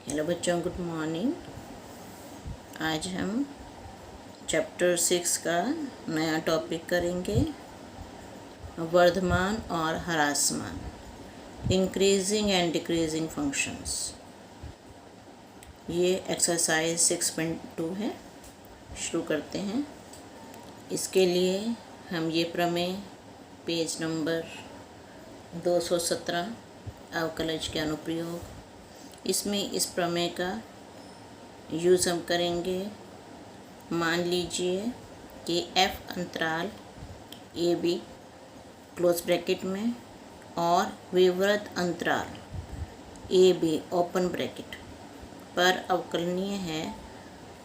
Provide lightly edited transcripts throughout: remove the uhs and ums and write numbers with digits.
Hello बच्चों, good morning. आज हम चैप्टर 6 का नया टॉपिक करेंगे, वर्धमान और ह्रासमान, इंक्रीजिंग एंड डिक्रीजिंग फंक्शंस। ये एक्सरसाइज 6.2 है। शुरू करते हैं। इसके लिए हम ये प्रमेय पेज नंबर 217 अवकलज के अनुप्रयोग, इसमें इस प्रमेय का यूज़ हम करेंगे। मान लीजिए कि f अंतराल ए बी क्लोज ब्रैकेट में और विवृत अंतराल ए बी ओपन ब्रैकेट पर अवकलनीय है,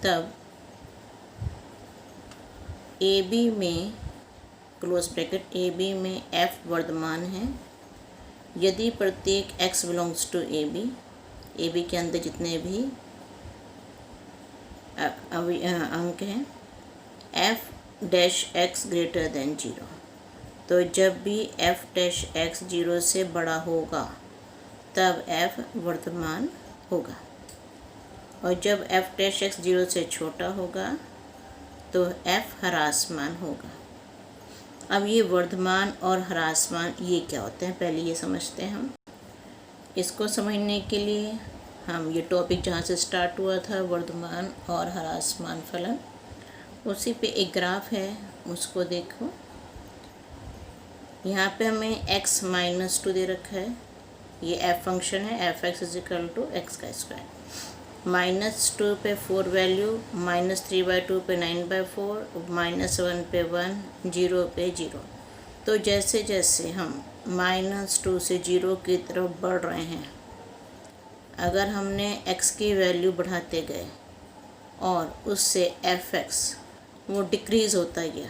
तब ए बी में क्लोज ब्रैकेट ए बी में f वर्धमान है यदि प्रत्येक x belongs to A B के अंदर जितने भी अंक हैं f dash x greater than 0। तो जब भी f डैश x 0 से बड़ा होगा तब f वर्धमान होगा, और जब f डैश x 0 से छोटा होगा तो f ह्रासमान होगा। अब ये वर्धमान और ह्रासमान ये क्या होते हैं, पहले ये समझते हैं हम। इसको समझने के लिए हम ये टॉपिक जहाँ से स्टार्ट हुआ था, वर्धमान और ह्रासमान फलन, उसी पे एक ग्राफ है, उसको देखो। यहाँ पे हमें x -2 दे रखा है। ये f फंक्शन है, f(x) = x²। -2 पे 4 वैल्यू, -3/2 पे 9/4, -1 पे 1, 0 पे 0। तो जैसे जैसे हम -2 से 0 की तरफ बढ़ रहे हैं, अगर हमने x की वैल्यू बढ़ाते गए और उससे f(x) वो डिक्रीज़ होता गया।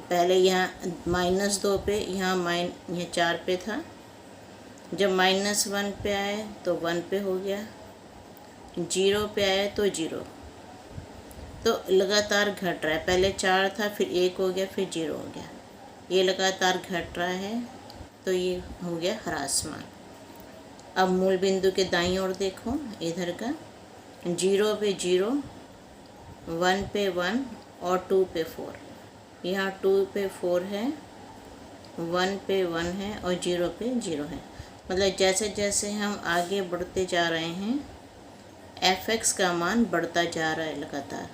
पहले यहाँ -2 पे, यहाँ 4 पे था, जब -1 पे आए तो 1 पे हो गया, 0 पे आए तो 0। तो लगातार घट रहा है। पहले 4 था, फिर 1 हो गया, फिर 0 हो गया। ये लगातार घट रहा है, तो ये हो गया ह्रासमान। अब मूल बिंदु के दाईं ओर देखो, इधर का 0 पे 0, 1 पे 1 और 2 पे 4। यहाँ 2 पे 4 है, 1 पे 1 है और 0 पे 0 है। मतलब जैसे जैसे हम आगे बढ़ते जा रहे हैं, f(x) का मान बढ़ता जा रहा है लगातार।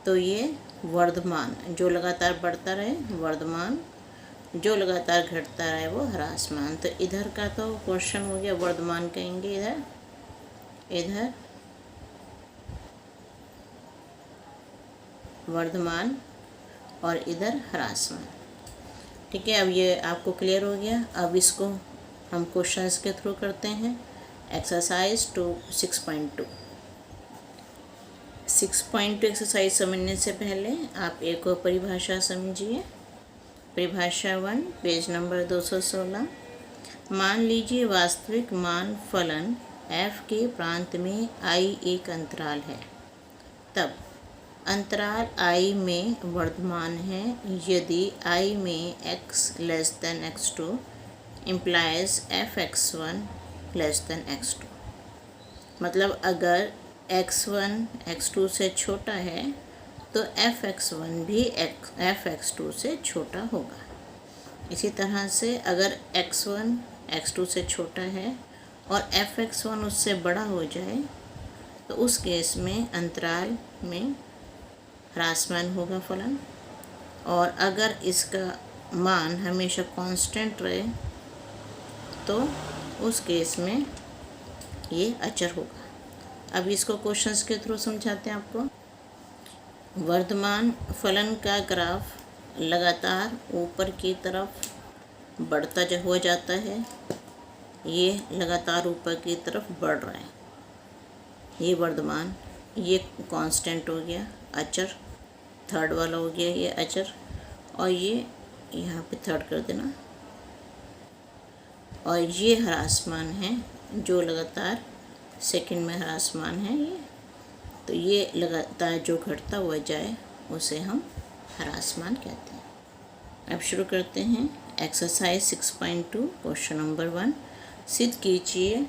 तो ये वर्धमान, जो लगातार बढ़ता रहे वर्धमान, जो लगातार घटता रहे वो ह्रासमान। तो इधर का तो क्वेश्चन हो गया, वर्धमान कहेंगे इधर वर्धमान और इधर ह्रासमान। ठीक है, अब ये आपको क्लियर हो गया। अब इसको हम क्वेश्चंस के थ्रू करते हैं। एक्सरसाइज 6.2 एक्सरसाइज समझने से पहले आप एक और परिभाषा समझिए। परिभाषा 1 पेज नंबर 216। मान लीजिए वास्तविक मान फलन f के प्रांत में i एक अंतराल है, तब अंतराल i में वर्धमान है यदि i में x < x2 implies f(x1 < x2। मतलब अगर x1 x2 से छोटा है तो f(x1) भी f(x2) से छोटा होगा। इसी तरह से अगर x1 x2 से छोटा है और f(x1) उससे बड़ा हो जाए तो उस केस में अंतराल में ह्रासमान होगा फलन। और अगर इसका मान हमेशा कांस्टेंट रहे तो उस केस में ये अचर होगा। अब इसको क्वेश्चंस के थ्रू समझाते हैं आपको। वर्धमान फलन का ग्राफ लगातार ऊपर की तरफ बढ़ता हो जाता है। ये लगातार ऊपर की तरफ बढ़ रहा है, ये वर्धमान, ये कांस्टेंट हो गया, अचर, थर्ड वाला हो गया ये अचर, और ये यहाँ पे थर्ड कर देना। और ये ह्रासमान है, जो लगातार सेकंड में ह्रासमान है ये। तो ये लगातार जो घटता हुआ जाए उसे हम ह्रासमान कहते हैं। अब शुरू करते हैं एक्सरसाइज 6.2 क्वेश्चन नंबर 1। सिद्ध कीजिए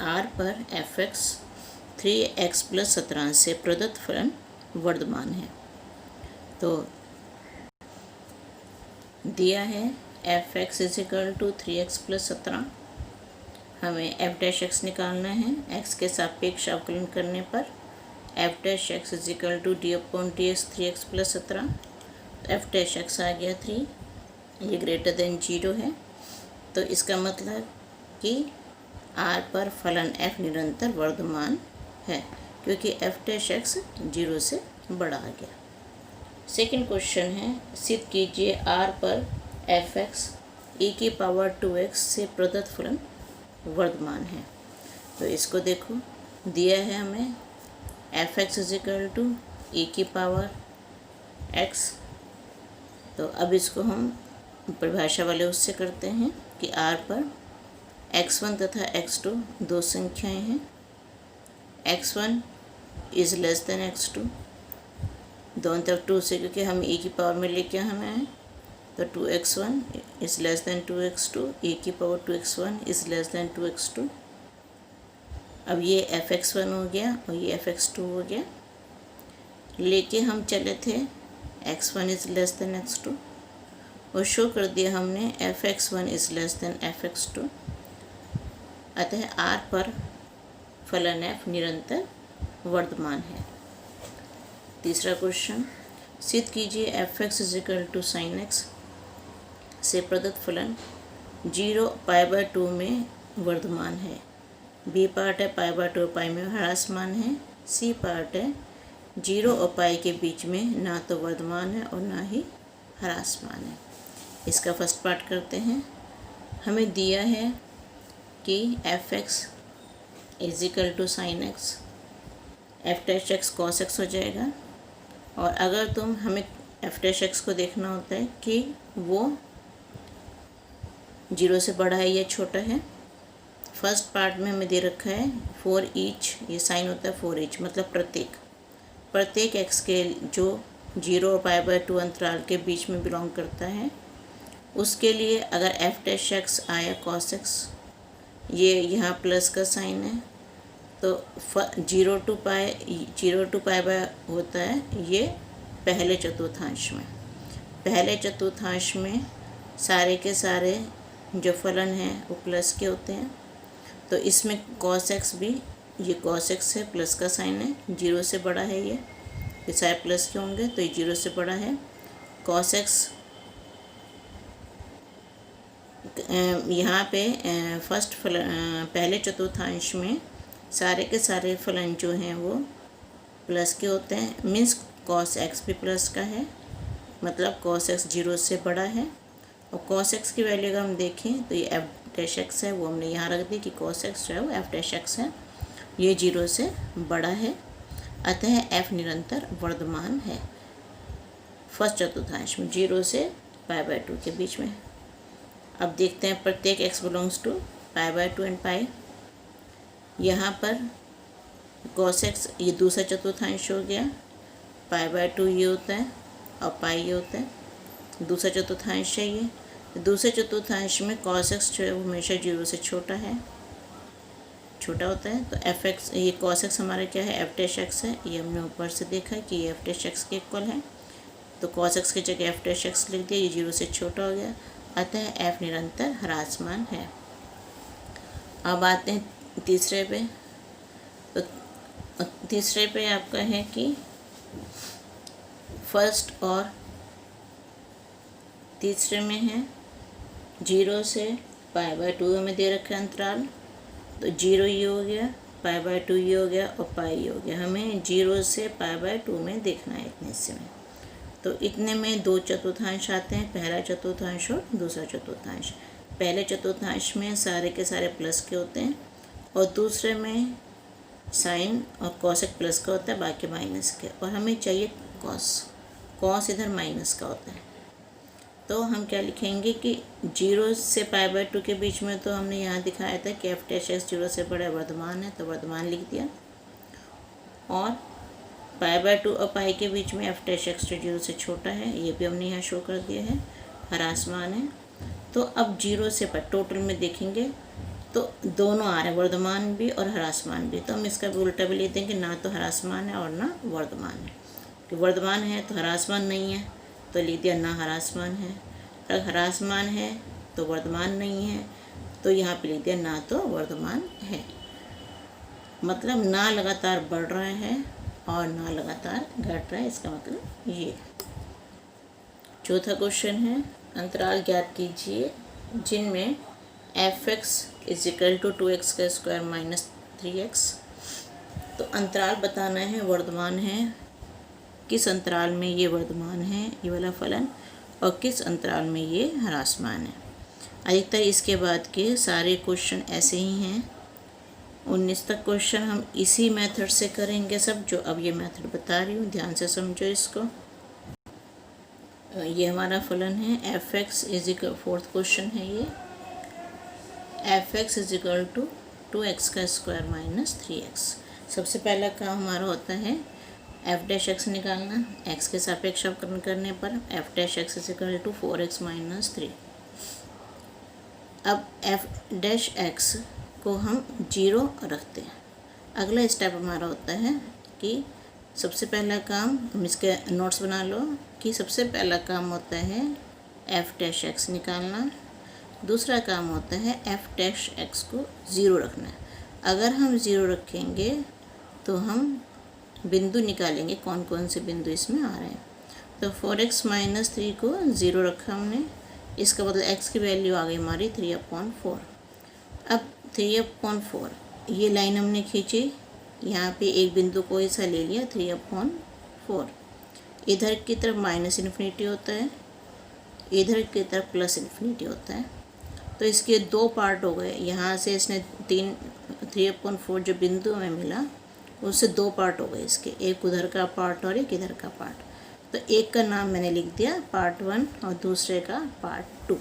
आर पर एफ एक्स 3x + 17 से प्रदत्त फलन वर्धमान है। तो दिया है एफ एक्स = 3x + 17, हमें एफ डैश एक्स निकालना है। एक्स के सापेक्ष अवकलन करने पर F dash x = d/dx 3x + 17, F dash x आ गया 3, ये > 0 है। तो इसका मतलब कि आर पर फलन एफ निरंतर वर्धमान है, क्योंकि एफ डैश एक्स 0 से बड़ा आ गया। सेकंड क्वेश्चन है, सिद्ध कीजिए आर पर एफ एक्स e⁻²x से प्रदत्त फलन वर्धमान है। तो इसको देखो, दिया है हमें एफ एक्स = e⁻x। तो अब इसको हम परिभाषा वाले उससे करते हैं कि आर पर x1 तथा x2 दो संख्याएं हैं। x1 > x2, दोनों तरफ 2 से, क्योंकि हम e की पावर में लेके हमें आए, तो 2x1 > 2x2, e⁻2x1 > 2x2। अब ये fx1 हो गया और ये fx2 हो गया। लेके हम चले थे x1 > x2 और शो कर दिया हमने fx1 > fx2। अतः r पर फलन f निरंतर वर्धमान है। तीसरा क्वेश्चन, सिद्ध कीजिए एफ एक्स = sin x से प्रदत्त फलन 0 π/2 में वर्धमान है। बी पार्ट है π/2 और पाई में ह्रासमान है। सी पार्ट है 0 और पाई के बीच में ना तो वर्धमान है और ना ही ह्रासमान है। इसका फर्स्ट पार्ट करते हैं। हमें दिया है कि F x = sin x, F dash x cos x हो जाएगा। और अगर हमें एफ डैश एक्स को देखना होता है कि वो 0 से बड़ा है या छोटा है। फर्स्ट पार्ट में हमें दे रखा है फॉर ईच, ये साइन होता है फॉर ईच, मतलब प्रत्येक एक्स के जो 0 और π/2 अंतराल के बीच में बिलोंग करता है, उसके लिए अगर एफ डैश एक्स आया cos x, ये यहाँ प्लस का साइन है, तो 0 to π होता है ये पहले चतुर्थांश में सारे के सारे जो फलन हैं वो प्लस के होते हैं। तो इसमें cos x भी, ये cos x है, प्लस का साइन है, 0 से बड़ा है, ये सारे प्लस के होंगे, तो ये 0 से बड़ा है। cos x यहाँ पे फर्स्ट फलन, पहले चतुर्थांश में सारे के सारे फलन जो हैं वो प्लस के होते हैं। मीन्स cos x भी प्लस का है, मतलब cos x 0 से बड़ा है। और cos x की वैल्यू अगर हम देखें तो ये एफ डैश एक्स है, वो हमने यहाँ रख दी कि cos x जो है वो एफ डैश एक्स है, ये 0 से बड़ा है। अतः f निरंतर वर्धमान है फर्स्ट चतुर्थांश में 0 से π/2 के बीच में। अब देखते हैं प्रत्येक x belongs to π/2 and pi. यहाँ पर cos x ये दूसरा चतुर्थांश हो गया, π/2 ये होता है और पाई ये होता है। दूसरा चतुर्थांश है ये। दूसरे चतुर्थांश में cos x जो है वो हमेशा 0 से छोटा होता है। तो एफ एक्स, ये cos x हमारा क्या है, एफ डैश एक्स है। ये हमने ऊपर से देखा कि ये एफ डैश एक्स के इक्वल है, तो cos x की जगह एफ डैश एक्स लिख दिया, ये 0 से छोटा हो गया। अतः f निरंतर ह्रासमान है। अब आते हैं तीसरे पे। तो तीसरे पे आपका है कि फर्स्ट और तीसरे में है 0 से π/2 हमें दे रखा है अंतराल, तो 0 ये हो गया, π/2 ये हो गया और पाई ये हो गया। हमें 0 से π/2 में देखना है इतने हिस्से में। तो इतने में दो चतुर्थांश आते हैं, पहला चतुर्थांश और दूसरा चतुर्थांश। पहले चतुर्थांश में सारे के सारे प्लस के होते हैं और दूसरे में साइन और cos एक प्लस का होता है, बाकी माइनस के। और हमें चाहिए cos इधर माइनस का होता है। तो हम क्या लिखेंगे कि 0 से π/2 के बीच में, तो हमने यहाँ दिखाया था कि एफ डैश एक्स 0 से बड़ा वर्धमान है, तो वर्धमान लिख दिया। और π/2 और पाई के बीच में एफ डैश एक्स 0 से छोटा है, ये भी हमने यहाँ शो कर दिया है, ह्रासमान है। तो अब 0 से टोटल में देखेंगे तो दोनों आ रहे हैं, वर्धमान भी और ह्रासमान भी। तो हम इसका भी उल्टा भी लेते हैं कि ना तो ह्रासमान है और ना वर्धमान है। कि वर्धमान है तो ह्रासमान नहीं है, तो लिख दिया ना ह्रासमान है। अगर ह्रासमान है तो वर्धमान नहीं है, तो यहाँ पे लिख दिया ना तो वर्धमान है। मतलब ना लगातार बढ़ रहा है और ना लगातार घट रहा है, इसका मतलब ये। चौथा क्वेश्चन है, अंतराल ज्ञात कीजिए जिनमें f(x) = 2x² - 3x। तो अंतराल बताना है, वर्धमान है, किस अंतराल में ये वर्धमान है ये वाला फलन, और किस अंतराल में ये ह्रासमान है। अधिकतर इसके बाद के सारे क्वेश्चन ऐसे ही हैं। 19 तक क्वेश्चन हम इसी मेथड से करेंगे सब, जो अब ये मेथड बता रही हूँ, ध्यान से समझो इसको। ये हमारा फलन है f(x) = 4th क्वेश्चन है ये, f(x) = 2x² - 3x। सबसे पहला काम हमारा होता है f' निकालना। x के सापेक्ष अवकलन करने पर f' = 4x - 3। अब f' को हम 0 रखते हैं। अगला स्टेप हमारा होता है कि सबसे पहला काम, हम इसके नोट्स बना लो, कि सबसे पहला काम होता है f' निकालना। दूसरा काम होता है f' को 0 रखना है। अगर हम 0 रखेंगे तो हम बिंदु निकालेंगे, कौन कौन से बिंदु इसमें आ रहे हैं। तो 4x - 3 को 0 रखा हमने, इसका मतलब x की वैल्यू आ गई हमारी 3/4। अब 3/4 ये लाइन हमने खींची, यहाँ पे एक बिंदु को ऐसा ले लिया 3/4। इधर की तरफ -∞ होता है, इधर की तरफ +∞ होता है। तो इसके 2 पार्ट हो गए। यहाँ से इसने 3/4 जो बिंदु हमें मिला उससे 2 पार्ट हो गए इसके, एक उधर का पार्ट और एक इधर का पार्ट। तो एक का नाम मैंने लिख दिया पार्ट 1 और दूसरे का पार्ट 2।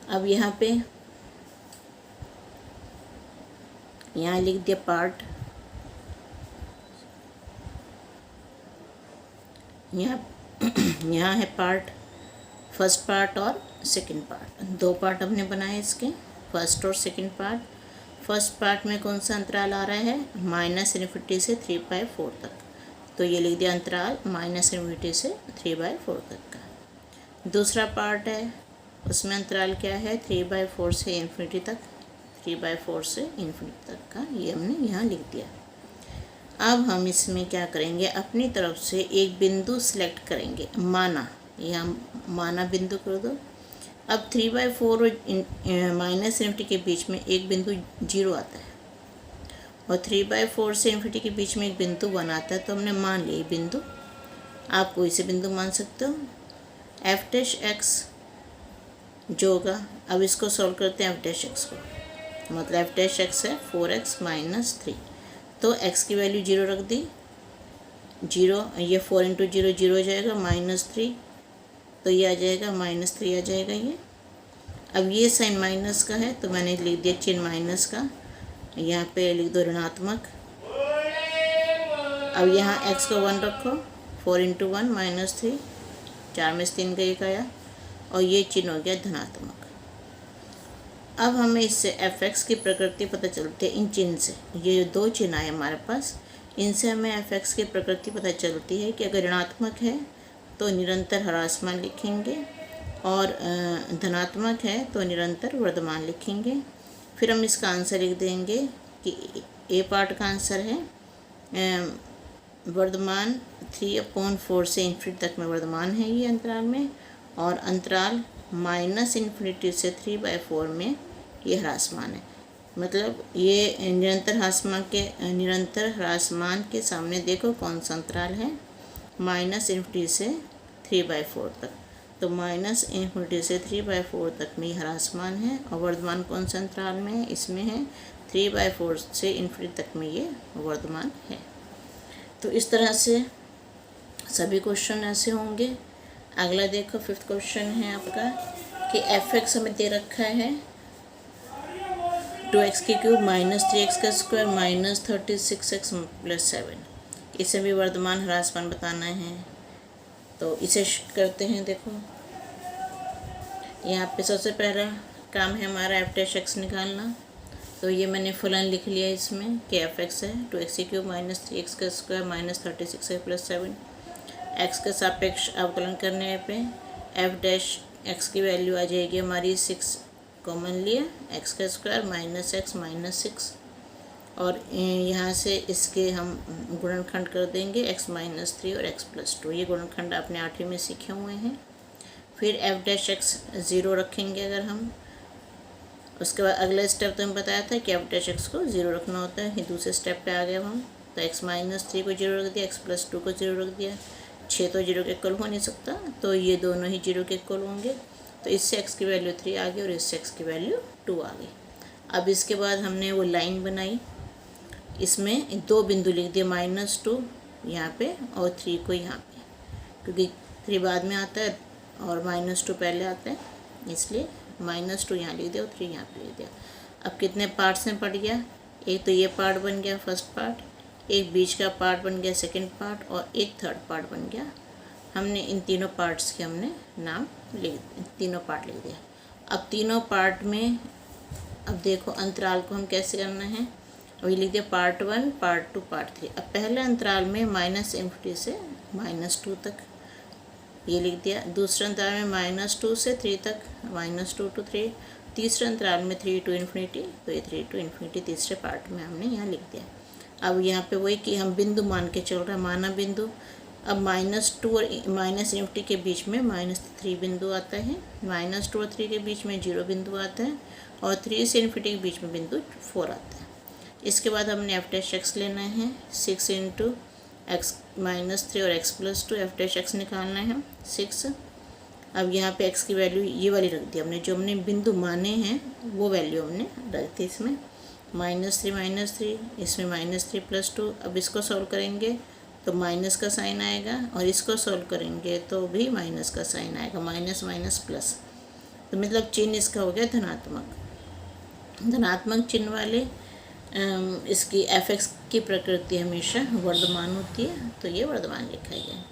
अब यहाँ पे यहाँ लिख दिया पार्ट, यहाँ है पार्ट, फर्स्ट पार्ट और सेकंड पार्ट। 2 पार्ट हमने बनाए इसके, फर्स्ट और सेकंड पार्ट। फर्स्ट पार्ट में कौन सा अंतराल आ रहा है, -∞ से 3/4 तक। तो ये लिख दिया अंतराल -∞ से 3/4 तक का। दूसरा पार्ट है, उसमें अंतराल क्या है, 3/4 से ∞ तक, 3/4 से ∞ तक का, ये हमने यहाँ लिख दिया। अब हम इसमें क्या करेंगे, अपनी तरफ से एक बिंदु सिलेक्ट करेंगे, माना, यहाँ माना बिंदु कर दो। अब 3/4 और -∞ के बीच में एक बिंदु 0 आता है और 3/4 से ∞ के बीच में एक बिंदु 1 आता है। तो हमने मान लिया बिंदु, आप कोई से बिंदु मान सकते हो। f' जो होगा, अब इसको सॉल्व करते हैं f' को, मतलब f' है 4x - 3। तो x की वैल्यू 0 रख दी, 0, ये 4 × 0 0 हो जाएगा, -3, तो ये आ जाएगा -3 आ जाएगा ये। अब ये साइन माइनस का है तो मैंने लिख दिया चिन्ह माइनस का, यहाँ पे लिख दो ऋणात्मक। अब यहाँ x को 1 रखो, 4 × 1 - 3, 4 में से 3 का 1 आया और ये चिन्ह हो गया धनात्मक। अब हमें इससे f(x) की प्रकृति पता चलती है इन चिन्ह से। ये 2 चिन्ह आए हमारे पास, इनसे हमें f(x) की प्रकृति पता चलती है कि अगर ऋणात्मक है तो निरंतर ह्रासमान लिखेंगे और धनात्मक है तो निरंतर वर्धमान लिखेंगे। फिर हम इसका आंसर लिख देंगे कि ए पार्ट का आंसर है वर्धमान 3/4 से ∞ तक में वर्धमान है ये अंतराल में, और अंतराल -∞ से 3/4 में ये ह्रासमान है। मतलब ये निरंतर ह्रासमान के सामने देखो कौन सा अंतराल है, -∞ से 3/4 तक। तो -∞ से 3/4 तक में ह्रासमान है और वर्धमान कौन सा अंतराल में है, इसमें है 3/4 से ∞ तक में ये वर्धमान है। तो इस तरह से सभी क्वेश्चन ऐसे होंगे। अगला देखो 5th क्वेश्चन है आपका कि f(x) हमें दे रखा है 2x³ - 3x² - 36x + 7। इसे भी वर्धमान ह्रासमान बताना है। तो इसे करते हैं। देखो यहाँ पे सबसे पहला काम है हमारा एफ डैश एक्स निकालना। तो ये मैंने फलन लिख लिया इसमें कि एफ एक्स है 2x³ minus 3x² minus 36 plus 7। X के सापेक्ष अवकलन करने पे एफ डैश एक्स की वैल्यू आ जाएगी हमारी 6 कॉमन लिया x² माइनस x माइनस 6, और यहाँ से इसके हम गुणनखंड कर देंगे x माइनस 3 और x प्लस 2। ये गुणनखंड आपने 8वीं में सीखे हुए हैं। फिर एफ डैश एक्स 0 रखेंगे अगर हम। उसके बाद अगला स्टेप तो हमें बताया था कि एफ डैश एक्स को 0 रखना होता है। ये दूसरे स्टेप पे आ गए हम। तो x माइनस 3 को 0 रख दिया, x प्लस 2 को 0 रख दिया। 6 तो 0 के इक्वल हो नहीं सकता, तो ये दोनों ही 0 के इक्वल होंगे। तो इससे x की वैल्यू 3 आ गई और इससे x की वैल्यू 2 आ गई। अब इसके बाद हमने वो लाइन बनाई, इसमें 2 बिंदु लिख दिए, -2 यहाँ पे और 3 को यहाँ पे, क्योंकि 3 बाद में आता है और -2 पहले आता है, इसलिए -2 यहाँ लिख दिया और 3 यहाँ पे लिख दिया। अब कितने पार्ट्स में पड़ गया, एक तो ये पार्ट बन गया फर्स्ट पार्ट, एक बीच का पार्ट बन गया सेकंड पार्ट, और एक थर्ड पार्ट बन गया। हमने इन तीनों पार्ट्स के हमने नाम तीनों पार्ट लिख दिया। अब तीनों पार्ट में अब देखो अंतराल को हम कैसे करना है। अभी लिख दिया पार्ट 1, पार्ट 2, पार्ट 3। अब पहले अंतराल में -∞ से -2 तक ये लिख दिया। दूसरे अंतराल में -2 से 3 तक, -2 to 3। तीसरे अंतराल में 3 to ∞, तो ये 3 to ∞ तीसरे पार्ट में हमने यहाँ लिख दिया। अब यहाँ पे वही कि हम बिंदु मान के चल रहा है, माना बिंदु। अब -2 और -∞ के बीच में -3 बिंदु आता है, -2 और 3 के बीच में 0 बिंदु आता है, और 3 से ∞ के बीच में बिंदु 4 आता है। इसके बाद हमने एफ डैश एक्स लेना है, 6 × x माइनस 3 और x plus 2, F dash x निकालना है 6। अब यहाँ पे x की वैल्यू ये वाली रख दी हमने, जो हमने बिंदु माने हैं वो वैल्यू हमने रख दी इसमें, -3 इसमें -3 प्लस 2। अब इसको सॉल्व करेंगे तो माइनस का साइन आएगा, और इसको सॉल्व करेंगे तो भी माइनस का साइन आएगा, माइनस माइनस प्लस। तो मतलब चिन्ह इसका हो गया धनात्मक। धनात्मक चिन्ह वाले इसकी एफ एक्स की प्रकृति हमेशा वर्धमान होती है, तो ये वर्धमान लिखा गया।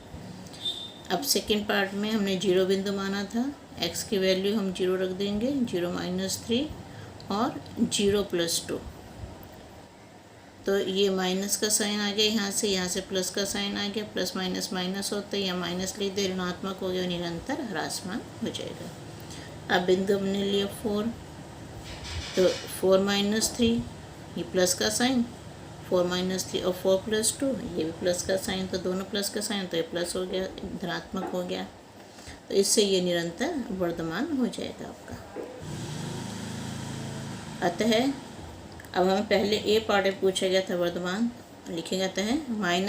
अब सेकंड पार्ट में हमने 0 बिंदु माना था, x की वैल्यू हम 0 रख देंगे, 0 - 3 और 0 प्लस 2। तो ये माइनस का साइन आ गया यहाँ से प्लस का साइन आ गया, प्लस माइनस माइनस होता है, या माइनस लिख दे, ऋणात्मक हो गया, निरंतर ह्रासमान हो जाएगा। अब बिंदु हमने लिया 4, तो 4 - 3 ये प्लस का साइन, 4 - 3 और 4 + 2 ये भी प्लस का साइन, तो दोनों प्लस का साइन, तो ये प्लस हो गया, धनात्मक हो गया। तो इससे ये निरंतर वर्धमान हो जाएगा आपका। अतः अब हमें पहले ए पार्ट में पूछा गया था वर्धमान, लिखे जाता है -∞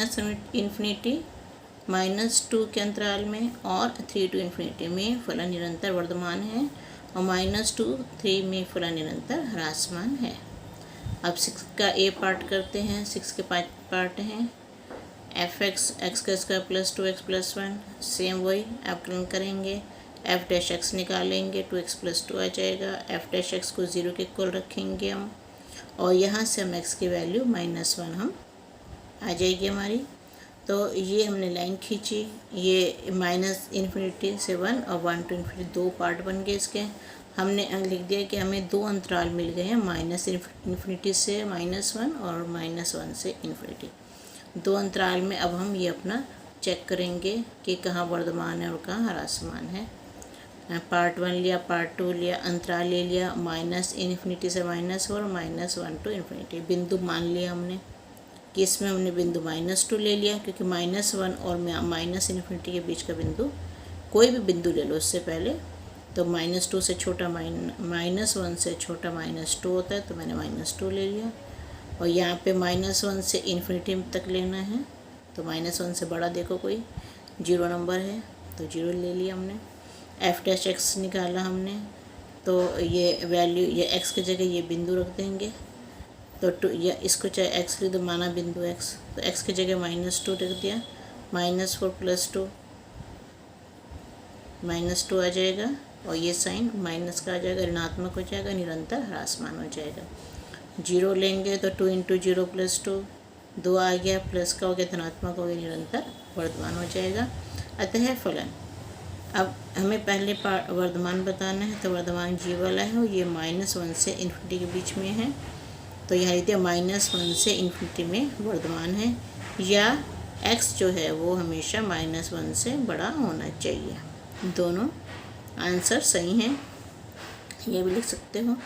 -2 के अंतराल में और 3 to ∞ में फलन निरंतर वर्धमान है, और -2 3 में फलन निरंतर ह्रासमान है। अब 6 का ए पार्ट करते हैं। 6 के 5 पार्ट हैं। F x x² + 2x + 1, same वही अवकलन करेंगे, एफ डैश एक्स निकालेंगे, 2x + 2 आ जाएगा। एफ डैश एक्स को 0 के इक्वल रखेंगे हम, और यहाँ से हम x की वैल्यू -1 हम आ जाएगी हमारी। तो ये हमने लाइन खींची, ये -∞ से 1 और 1 to ∞, 2 पार्ट बन गए इसके। हमने लिख दिया कि हमें 2 अंतराल मिल गए हैं, -∞ से -1 और -1 से ∞। 2 अंतराल में अब हम ये अपना चेक करेंगे कि कहाँ वर्धमान है और कहाँ ह्रासमान है। पार्ट 1 लिया, पार्ट 2 लिया, अंतराल ले लिया, -∞ से -1 और -1 to ∞। बिंदु मान लिया हमने कि इसमें हमने बिंदु -2 ले लिया, क्योंकि -1 और -∞ के बीच का बिंदु, कोई भी बिंदु ले लो उससे पहले, तो -2 से छोटा -1 से छोटा -2 होता है, तो मैंने -2 ले लिया। और यहाँ पे -1 से ∞ तक लेना है, तो -1 से बड़ा देखो कोई 0 नंबर है, तो 0 ले लिया हमने। एफ डैश एक्स निकाला हमने, तो ये वैल्यू, ये एक्स की जगह ये बिंदु रख देंगे, तो 2, या इसको चाहे एक्स लिख दो, माना बिंदु एक्स, तो एक्स की जगह -2 लिख दिया, -4 + 2 -2 आ जाएगा, और ये साइन माइनस का आ जाएगा, ऋणात्मक हो जाएगा, निरंतर ह्रासमान हो जाएगा। 0 लेंगे तो 2 × 0 + 2, 2 आ गया, प्लस का हो गया, धनात्मक हो गया, निरंतर वर्धमान हो जाएगा। अतः फलन अब हमें पहले वर्धमान बताना है, तो वर्धमान जी वाला है और ये -1 से इन्फिनिटी के बीच में है, तो यहाँ लिख दिया -1 से इन्फिनिटी में वर्धमान है, या x जो है वो हमेशा -1 से बड़ा होना चाहिए। दोनों आंसर सही हैं, ये भी लिख सकते हो।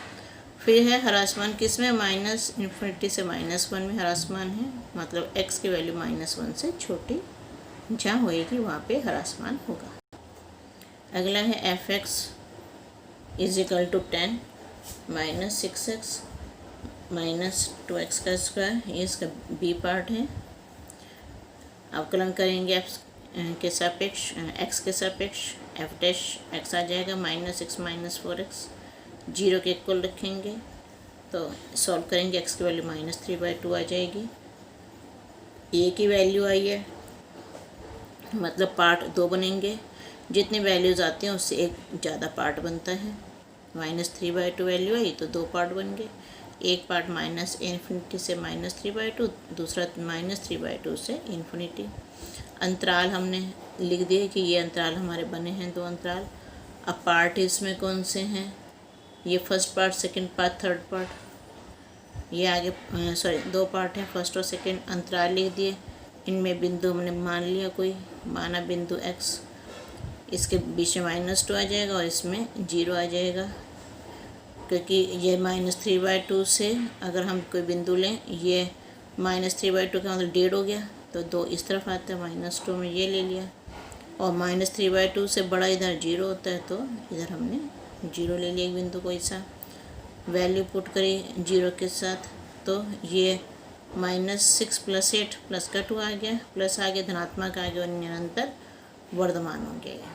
फिर है ह्रासमान किस में, -इन्फिनिटी से -1 में ह्रासमान है, मतलब x की वैल्यू -1 से छोटी जहाँ होएगी वहाँ पे ह्रासमान होगा। अगला है f(x) = 10 -6x -2x का स्क्वायर, ये इसका बी पार्ट है। अवकलन करेंगे f के सापेक्ष, x के सापेक्ष, f' आ जाएगा -6 -4x, 0 के इक्वल रखेंगे तो सॉल्व करेंगे, x की वैल्यू -3/2 आ जाएगी। a की वैल्यू आई है, मतलब पार्ट 2 बनेंगे, जितनी वैल्यूज़ आती हैं उससे एक ज़्यादा पार्ट बनता है। -3/2 वैल्यू आई तो 2 पार्ट बन गए, एक पार्ट -इन्फिनिटी से -3/2, दूसरा -3/2 से इन्फिनिटी। अंतराल हमने लिख दिए कि ये अंतराल हमारे बने हैं 2 अंतराल। अब पार्ट इसमें कौन से हैं, ये first part, second part, third part, ये आगे 2 पार्ट हैं, फर्स्ट और सेकंड। अंतराल लिख दिए, इनमें बिंदु हमने मान लिया, कोई माना बिंदु x, इसके बीच में -2 आ जाएगा और इसमें 0 आ जाएगा, क्योंकि ये -3/2 से अगर हम कोई बिंदु लें, ये -3/2 का मतलब 1.5 हो गया, तो 2 इस तरफ आता है, -2 में ये ले लिया, और -3/2 से बड़ा इधर 0 होता है, तो इधर हमने 0 ले लिया एक बिंदु कोई सा, वैल्यू पुट करी 0 के साथ, तो ये -6 + 8 प्लस का 2 आ गया, प्लस आ गया, धनात्मक आ गया और निरंतर वर्धमान हो गया।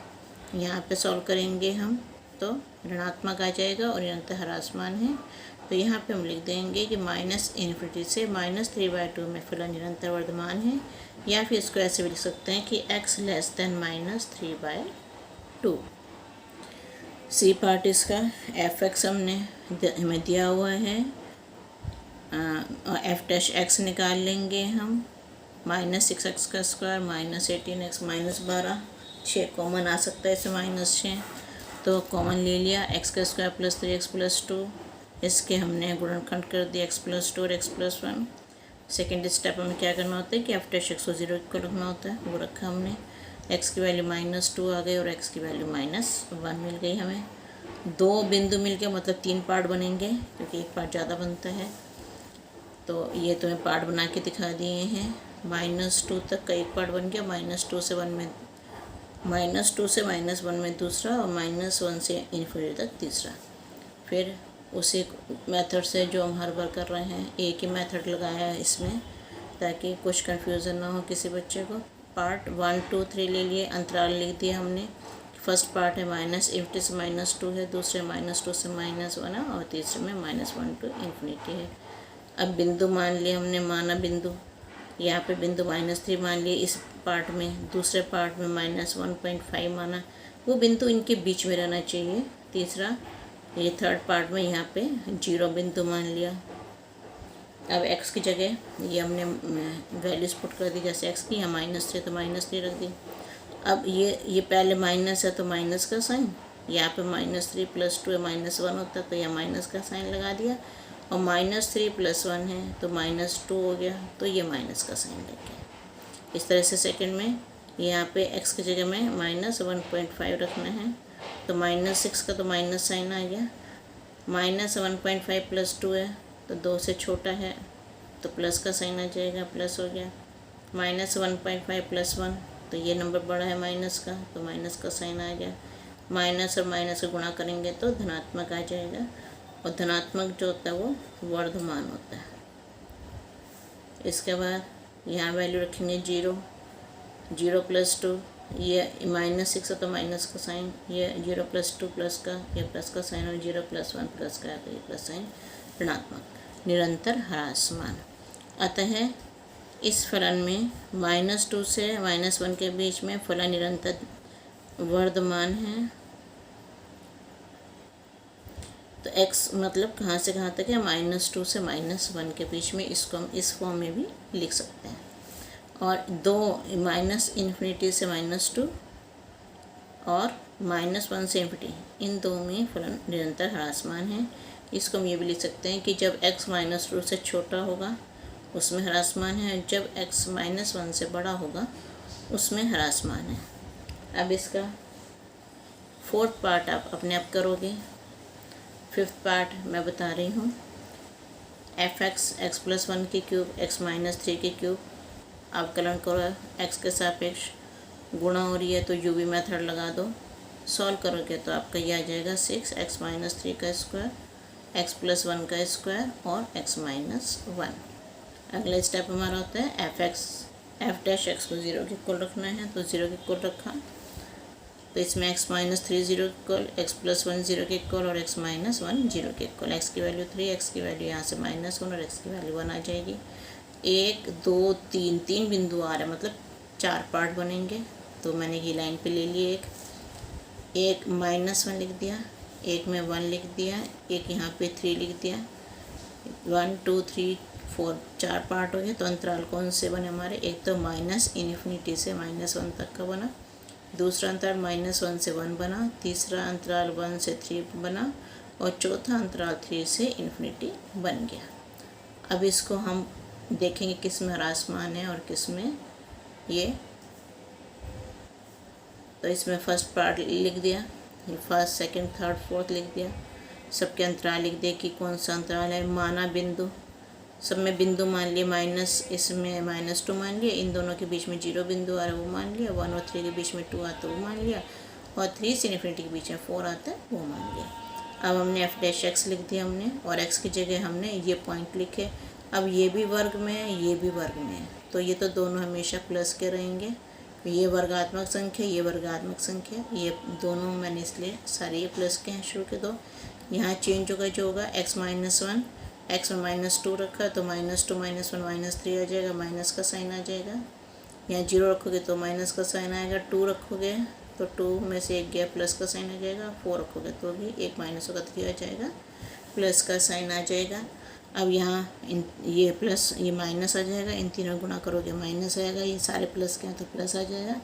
यहाँ पे सॉल्व करेंगे हम तो ऋणात्मक आ जाएगा और निरंतर ह्रासमान है, तो यहाँ पे हम लिख देंगे कि -इन्फिनिटी से -3/2 में फलन निरंतर वर्धमान है, या फिर इसको ऐसे भी लिख सकते हैं कि x < सी पार्ट इसका f(x) हमें दिया हुआ है, और f' निकाल लेंगे हम, -6x का स्क्वायर -18x -12, 6 कॉमन आ सकता है इसमें -6, तो कॉमन ले लिया, x का स्क्वायर + 3x + 2, इसके हमने गुणनखंड कर दिया x + 2 और x + 1। सेकेंड स्टेप में क्या करना होता है कि f' को 0 इक्वल रखना होता है, वो रखा हमने, x की वैल्यू -2 आ गई और x की वैल्यू -1 मिल गई हमें। 2 बिंदु मिल के मतलब 3 पार्ट बनेंगे, क्योंकि एक पार्ट ज़्यादा बनता है, तो ये तुम्हें पार्ट बना के दिखा दिए हैं। -2 तक का एक पार्ट बन गया, -2 से 1 में, -2 से -1 में दूसरा, और -1 से इन्फिनिटी तक तीसरा। फिर उसी मेथड से जो हम हर बार कर रहे हैं, एक ही मेथड लगाया है इसमें, ताकि कुछ कन्फ्यूज़न ना हो किसी बच्चे को। पार्ट 1 2 3 ले लिए, अंतराल लिख दिया हमने। फर्स्ट पार्ट है -इन्फिनिटी से -2 है, दूसरे -2 से -1 है, और तीसरे में -1 to इन्फिनिटी है। अब बिंदु मान लिए हमने, माना बिंदु, यहाँ पे बिंदु -3 मान लिए इस पार्ट में, दूसरे पार्ट में -1.5 माना, वो बिंदु इनके बीच में रहना चाहिए। तीसरा, ये थर्ड पार्ट में यहाँ पे 0 बिंदु मान लिया। अब x की जगह ये हमने वैल्यूज़ पुट कर दी, जैसे x की यहाँ -3 तो -3 रख दी। अब ये पहले माइनस है तो माइनस का साइन, यहाँ पे -3 + 2 है, -1 होता है, तो यहाँ माइनस का साइन लगा दिया, और -3 + 1 है तो -2 हो गया, तो ये माइनस का साइन लग गया। इस तरह से सेकंड में यहाँ पे x की जगह में -1.5 रखना है, तो -6 का तो माइनस साइन आ गया, -1.5 + 2 है तो 2 से छोटा है, तो प्लस का साइन आ जाएगा, प्लस हो गया। -1.5 + 1, तो ये नंबर बड़ा है माइनस का, तो माइनस का साइन आ गया। माइनस और माइनस को गुणा करेंगे तो धनात्मक आ जाएगा, और धनात्मक जो होता है वो वर्धमान होता है। इसके बाद यहाँ वैल्यू रखेंगे 0 + 2, ये -6 है तो माइनस का साइन, ये 0 + 2 प्लस का, ये प्लस का साइन, और 0 + 1 प्लस का है तो ये प्लस साइन, ऋणात्मक, निरंतर ह्रासमान। अतः इस फलन में -2 से -1 के बीच में फलन निरंतर वर्धमान है। तो x मतलब कहाँ से कहाँ तक है, -2 से -1 के बीच में, इसको हम इस फॉर्म में भी लिख सकते हैं। और 2 -इन्फिनिटी से -2 और -1 से इन्फिनिटी, इन दो में फलन निरंतर ह्रासमान है। इसको हम ये भी लिख सकते हैं कि जब x -2 से छोटा होगा उसमें ह्रासमान है, जब x -1 से बड़ा होगा उसमें ह्रासमान है। अब इसका 4th पार्ट आप अपने आप करोगे। 5th पार्ट मैं बता रही हूँ। fx x+1 की क्यूब x -3 की क्यूब आप कलन करो, x के सापेक्ष गुणा हो रही है तो यूवी मेथड लगा दो। सॉल्व करोगे तो आपका ये आ जाएगा 6x -3 का स्क्वायर, x+1 का स्क्वायर और x -1। अगला स्टेप हमारा होता है f' को 0 के इक्वल रखना है, तो 0 के इक्वल रखा, तो इसमें x -3 0 के इक्वल, x+1 0 के इक्वल और x -1 0 के इक्वल। x की वैल्यू 3, x की वैल्यू यहाँ से -1 और x की वैल्यू 1 आ जाएगी। 1 2 3 बिंदु आ रहे हैं, मतलब 4 पार्ट बनेंगे। तो मैंने ये लाइन पे ले लिए, एक -1 लिख दिया, एक में 1 लिख दिया, एक यहाँ पे 3 लिख दिया। 1 2 3 4 4 पार्ट हो गए। तो अंतराल कौन से बने हमारे? एक तो -∞ से -1 तक का बना, दूसरा अंतराल -1 से 1 बना, तीसरा अंतराल 1 से 3 बना और चौथा अंतराल 3 से इन्फिनिटी बन गया। अब इसको हम देखेंगे किस में ह्रासमान है और किस में ये। तो इसमें फर्स्ट पार्ट लिख दिया, फर्स्ट सेकंड थर्ड फोर्थ लिख दिया, सबके अंतराल लिख दिए कि कौन सा अंतराल है। माना बिंदु, सब में बिंदु मान लिए, माइनस इसमें -2 मान लिया, इन दोनों के बीच में 0 बिंदु आ रहा है वो मान लिया, 1 और 3 के बीच में 2 आता है वो मान लिया, और 3 से इन्फिनिटी के बीच में 4 आता है वो मान लिया। अब हमने f' लिख दिया हमने, और x की जगह हमने ये पॉइंट लिखे। अब ये भी वर्ग में है, ये भी वर्ग में है, तो ये तो दोनों हमेशा प्लस के रहेंगे। ये वर्गात्मक संख्या, ये वर्गात्मक संख्या, ये दोनों मैंने इसलिए सारे ये प्लस के हैं शुरू के दो। यहाँ चेंज होगा जो होगा x -1, x में -2 रखा तो -2 -1 -3 आ जाएगा, माइनस का साइन आ जाएगा। यहाँ 0 रखोगे तो माइनस का साइन आएगा, 2 रखोगे तो 2 में से एक गया प्लस का साइन आ जाएगा, 4 रखोगे तो भी एक माइनस होगा 3 आ जाएगा, प्लस का साइन आ जाएगा। अब यहाँ ये प्लस ये माइनस आ जाएगा, इन तीनों गुणा करोगे माइनस आएगा, ये सारे प्लस के हैं तो प्लस आ जाएगा,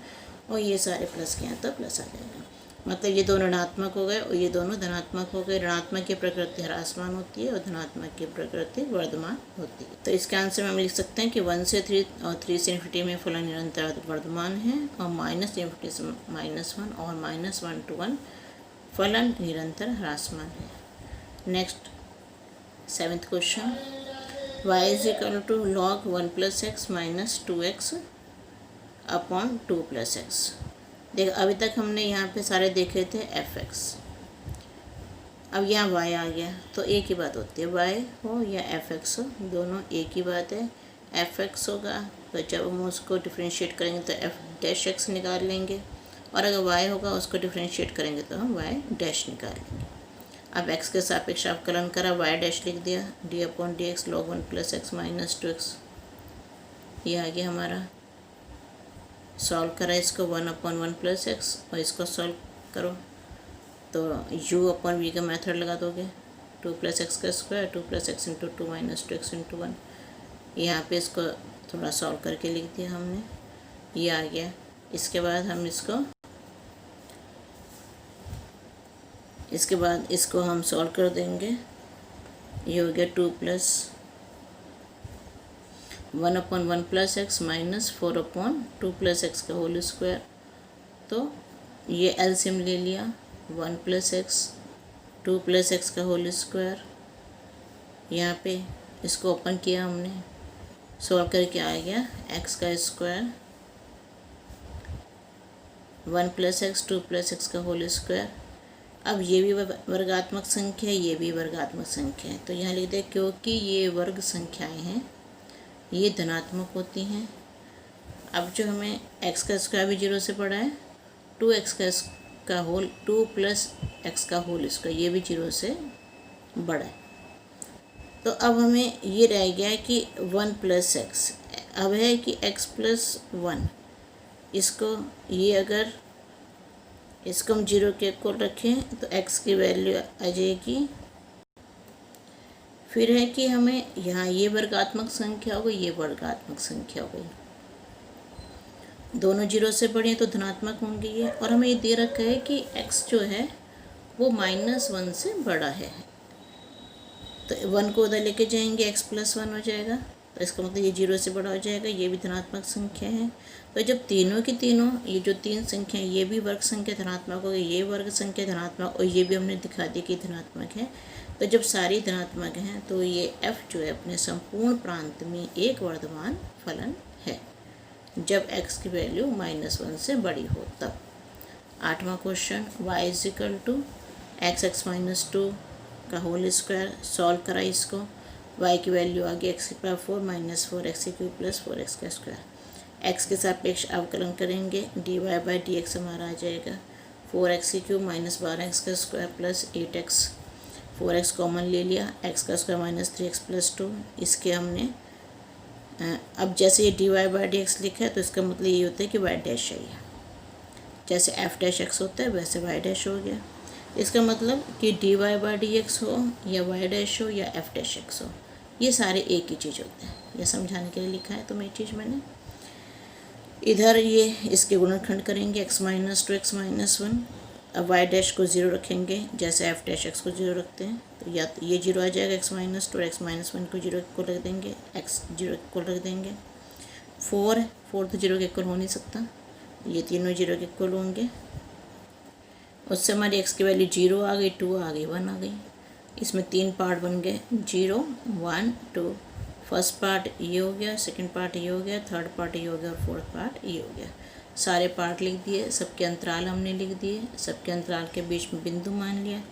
और ये सारे प्लस के हैं तो प्लस आ जाएगा। मतलब ये दोनों ऋणात्मक हो गए और ये दोनों धनात्मक हो गए। ऋणात्मक की प्रकृति ह्रासमान होती है और धनात्मक की प्रकृति वर्धमान होती है। तो इसके आंसर में हम लिख सकते हैं कि 1 से 3 और 3 से इन्फिनिटी में फलन निरंतर वर्धमान है, और -∞ से -1 और -1 to 1 फलन निरंतर ह्रासमान है। Next 7th question, y = log 1 + x - 2x upon 2 + x। देखो अभी तक हमने यहाँ पे सारे देखे थे fx, अब यहाँ y आ गया तो एक ही बात होती है, y हो या fx हो दोनों एक ही बात है। fx होगा तो जब हम उसको डिफ्रेंशिएट करेंगे तो f' निकाल लेंगे, और अगर y होगा उसको डिफ्रेंशिएट करेंगे तो हम y' निकाल लेंगे। अब x के सापेक्ष अवकलन करा, y' लिख दिया, d/dx log 1 + x - 2x, ये आ गया हमारा। सॉल्व करा इसको 1/1 + x, और इसको सॉल्व करो तो u/v का मेथड लगा दोगे, 2 + x का स्क्वायर, 2 + x × 2 - 2x × 1। यहाँ पे इसको थोड़ा सॉल्व करके लिख दिया हमने, ये आ गया। इसके बाद इसको हम सॉल्व कर देंगे, ये हो गया 2 + 1/1 + x - 4/2 + x का होल स्क्वायर। तो ये एलसीएम ले लिया, 1 + x 2 + x का होल स्क्वायर, यहाँ पे इसको ओपन किया हमने, सॉल्व करके आ गया x का स्क्वायर 1 + x 2 + x का होल स्क्वायर। अब ये भी वर्गात्मक संख्या है, ये भी वर्गात्मक संख्या है, तो यहाँ लिख दे क्योंकि ये वर्ग संख्याएं हैं ये धनात्मक होती हैं। अब जो हमें x का स्क्वायर भी 0 से पड़ा है, 2x का होल 2 + x का होल स्क्वायर ये भी 0 से बड़ा है। तो अब हमें ये रह गया कि 1 + x, अब है कि x + 1, इसको ये अगर इसको हम 0 के इक्वल रखें तो x की वैल्यू आ जाएगी। फिर है कि हमें यहाँ ये वर्गात्मक संख्या हो गई, ये वर्गात्मक संख्या हो गई, दोनों जीरो से बड़ी हैं तो धनात्मक होंगी ये। और हमें ये दे रखा है कि x जो है वो -1 से बड़ा है, तो 1 को उधर लेके जाएंगे x + 1 हो जाएगा, तो इसका मतलब ये 0 से बड़ा हो जाएगा, ये भी धनात्मक संख्या है। तो जब तीनों की तीनों ये जो तीन संख्या ये भी वर्ग संख्या धनात्मक हो गई, ये वर्ग संख्या धनात्मक और ये भी हमने दिखा दी कि धनात्मक है, तो जब सारी धनात्मक हैं तो ये f जो है अपने संपूर्ण प्रांत में एक वर्धमान फलन है जब x की वैल्यू -1 से बड़ी हो तब। 8वां क्वेश्चन, y = x -2 का होल स्क्वायर। सॉल्व करा इसको, y की वैल्यू आ गई x⁴ -4x³ + 4x का स्क्वायर। x के सापेक्ष अवकलन करेंगे, dy/dx हमारा आ जाएगा 4x³ - 12x का square plus 8x। 4x common ले लिया, x का स्क्वायर -3x + 2। इसके हमने अब जैसे ये dy/dx लिखा है तो इसका मतलब ये होता है कि y डैश है, जैसे f' होता है वैसे y डैश हो गया। इसका मतलब कि dy/dx हो या y डैश हो या f' हो, ये सारे एक ही चीज़ होते हैं। ये समझाने के लिए लिखा है तो ये चीज़ मैंने इधर ये इसके गुणनखंड करेंगे x -2 x -1। अब y डैश को 0 रखेंगे जैसे f' को 0 रखते हैं, तो या ये 0 आ जाएगा x -2 और x -1 को 0 को रख देंगे, x 0 को रख देंगे। 4 तो 0 के इक्वल हो नहीं सकता, ये तीनों 0 के इक्वल होंगे। उससे हमारी x की वैल्यू 0 आ गई, 2 आ गई, 1 आ गई। इसमें 3 पार्ट बन गए 0 1 2। फर्स्ट पार्ट ये हो गया, सेकंड पार्ट ये हो गया, थर्ड पार्ट ये हो गया और फोर्थ पार्ट ये हो गया। सारे पार्ट लिख दिए, सबके अंतराल हमने लिख दिए, सबके अंतराल के बीच में बिंदु मान लिया।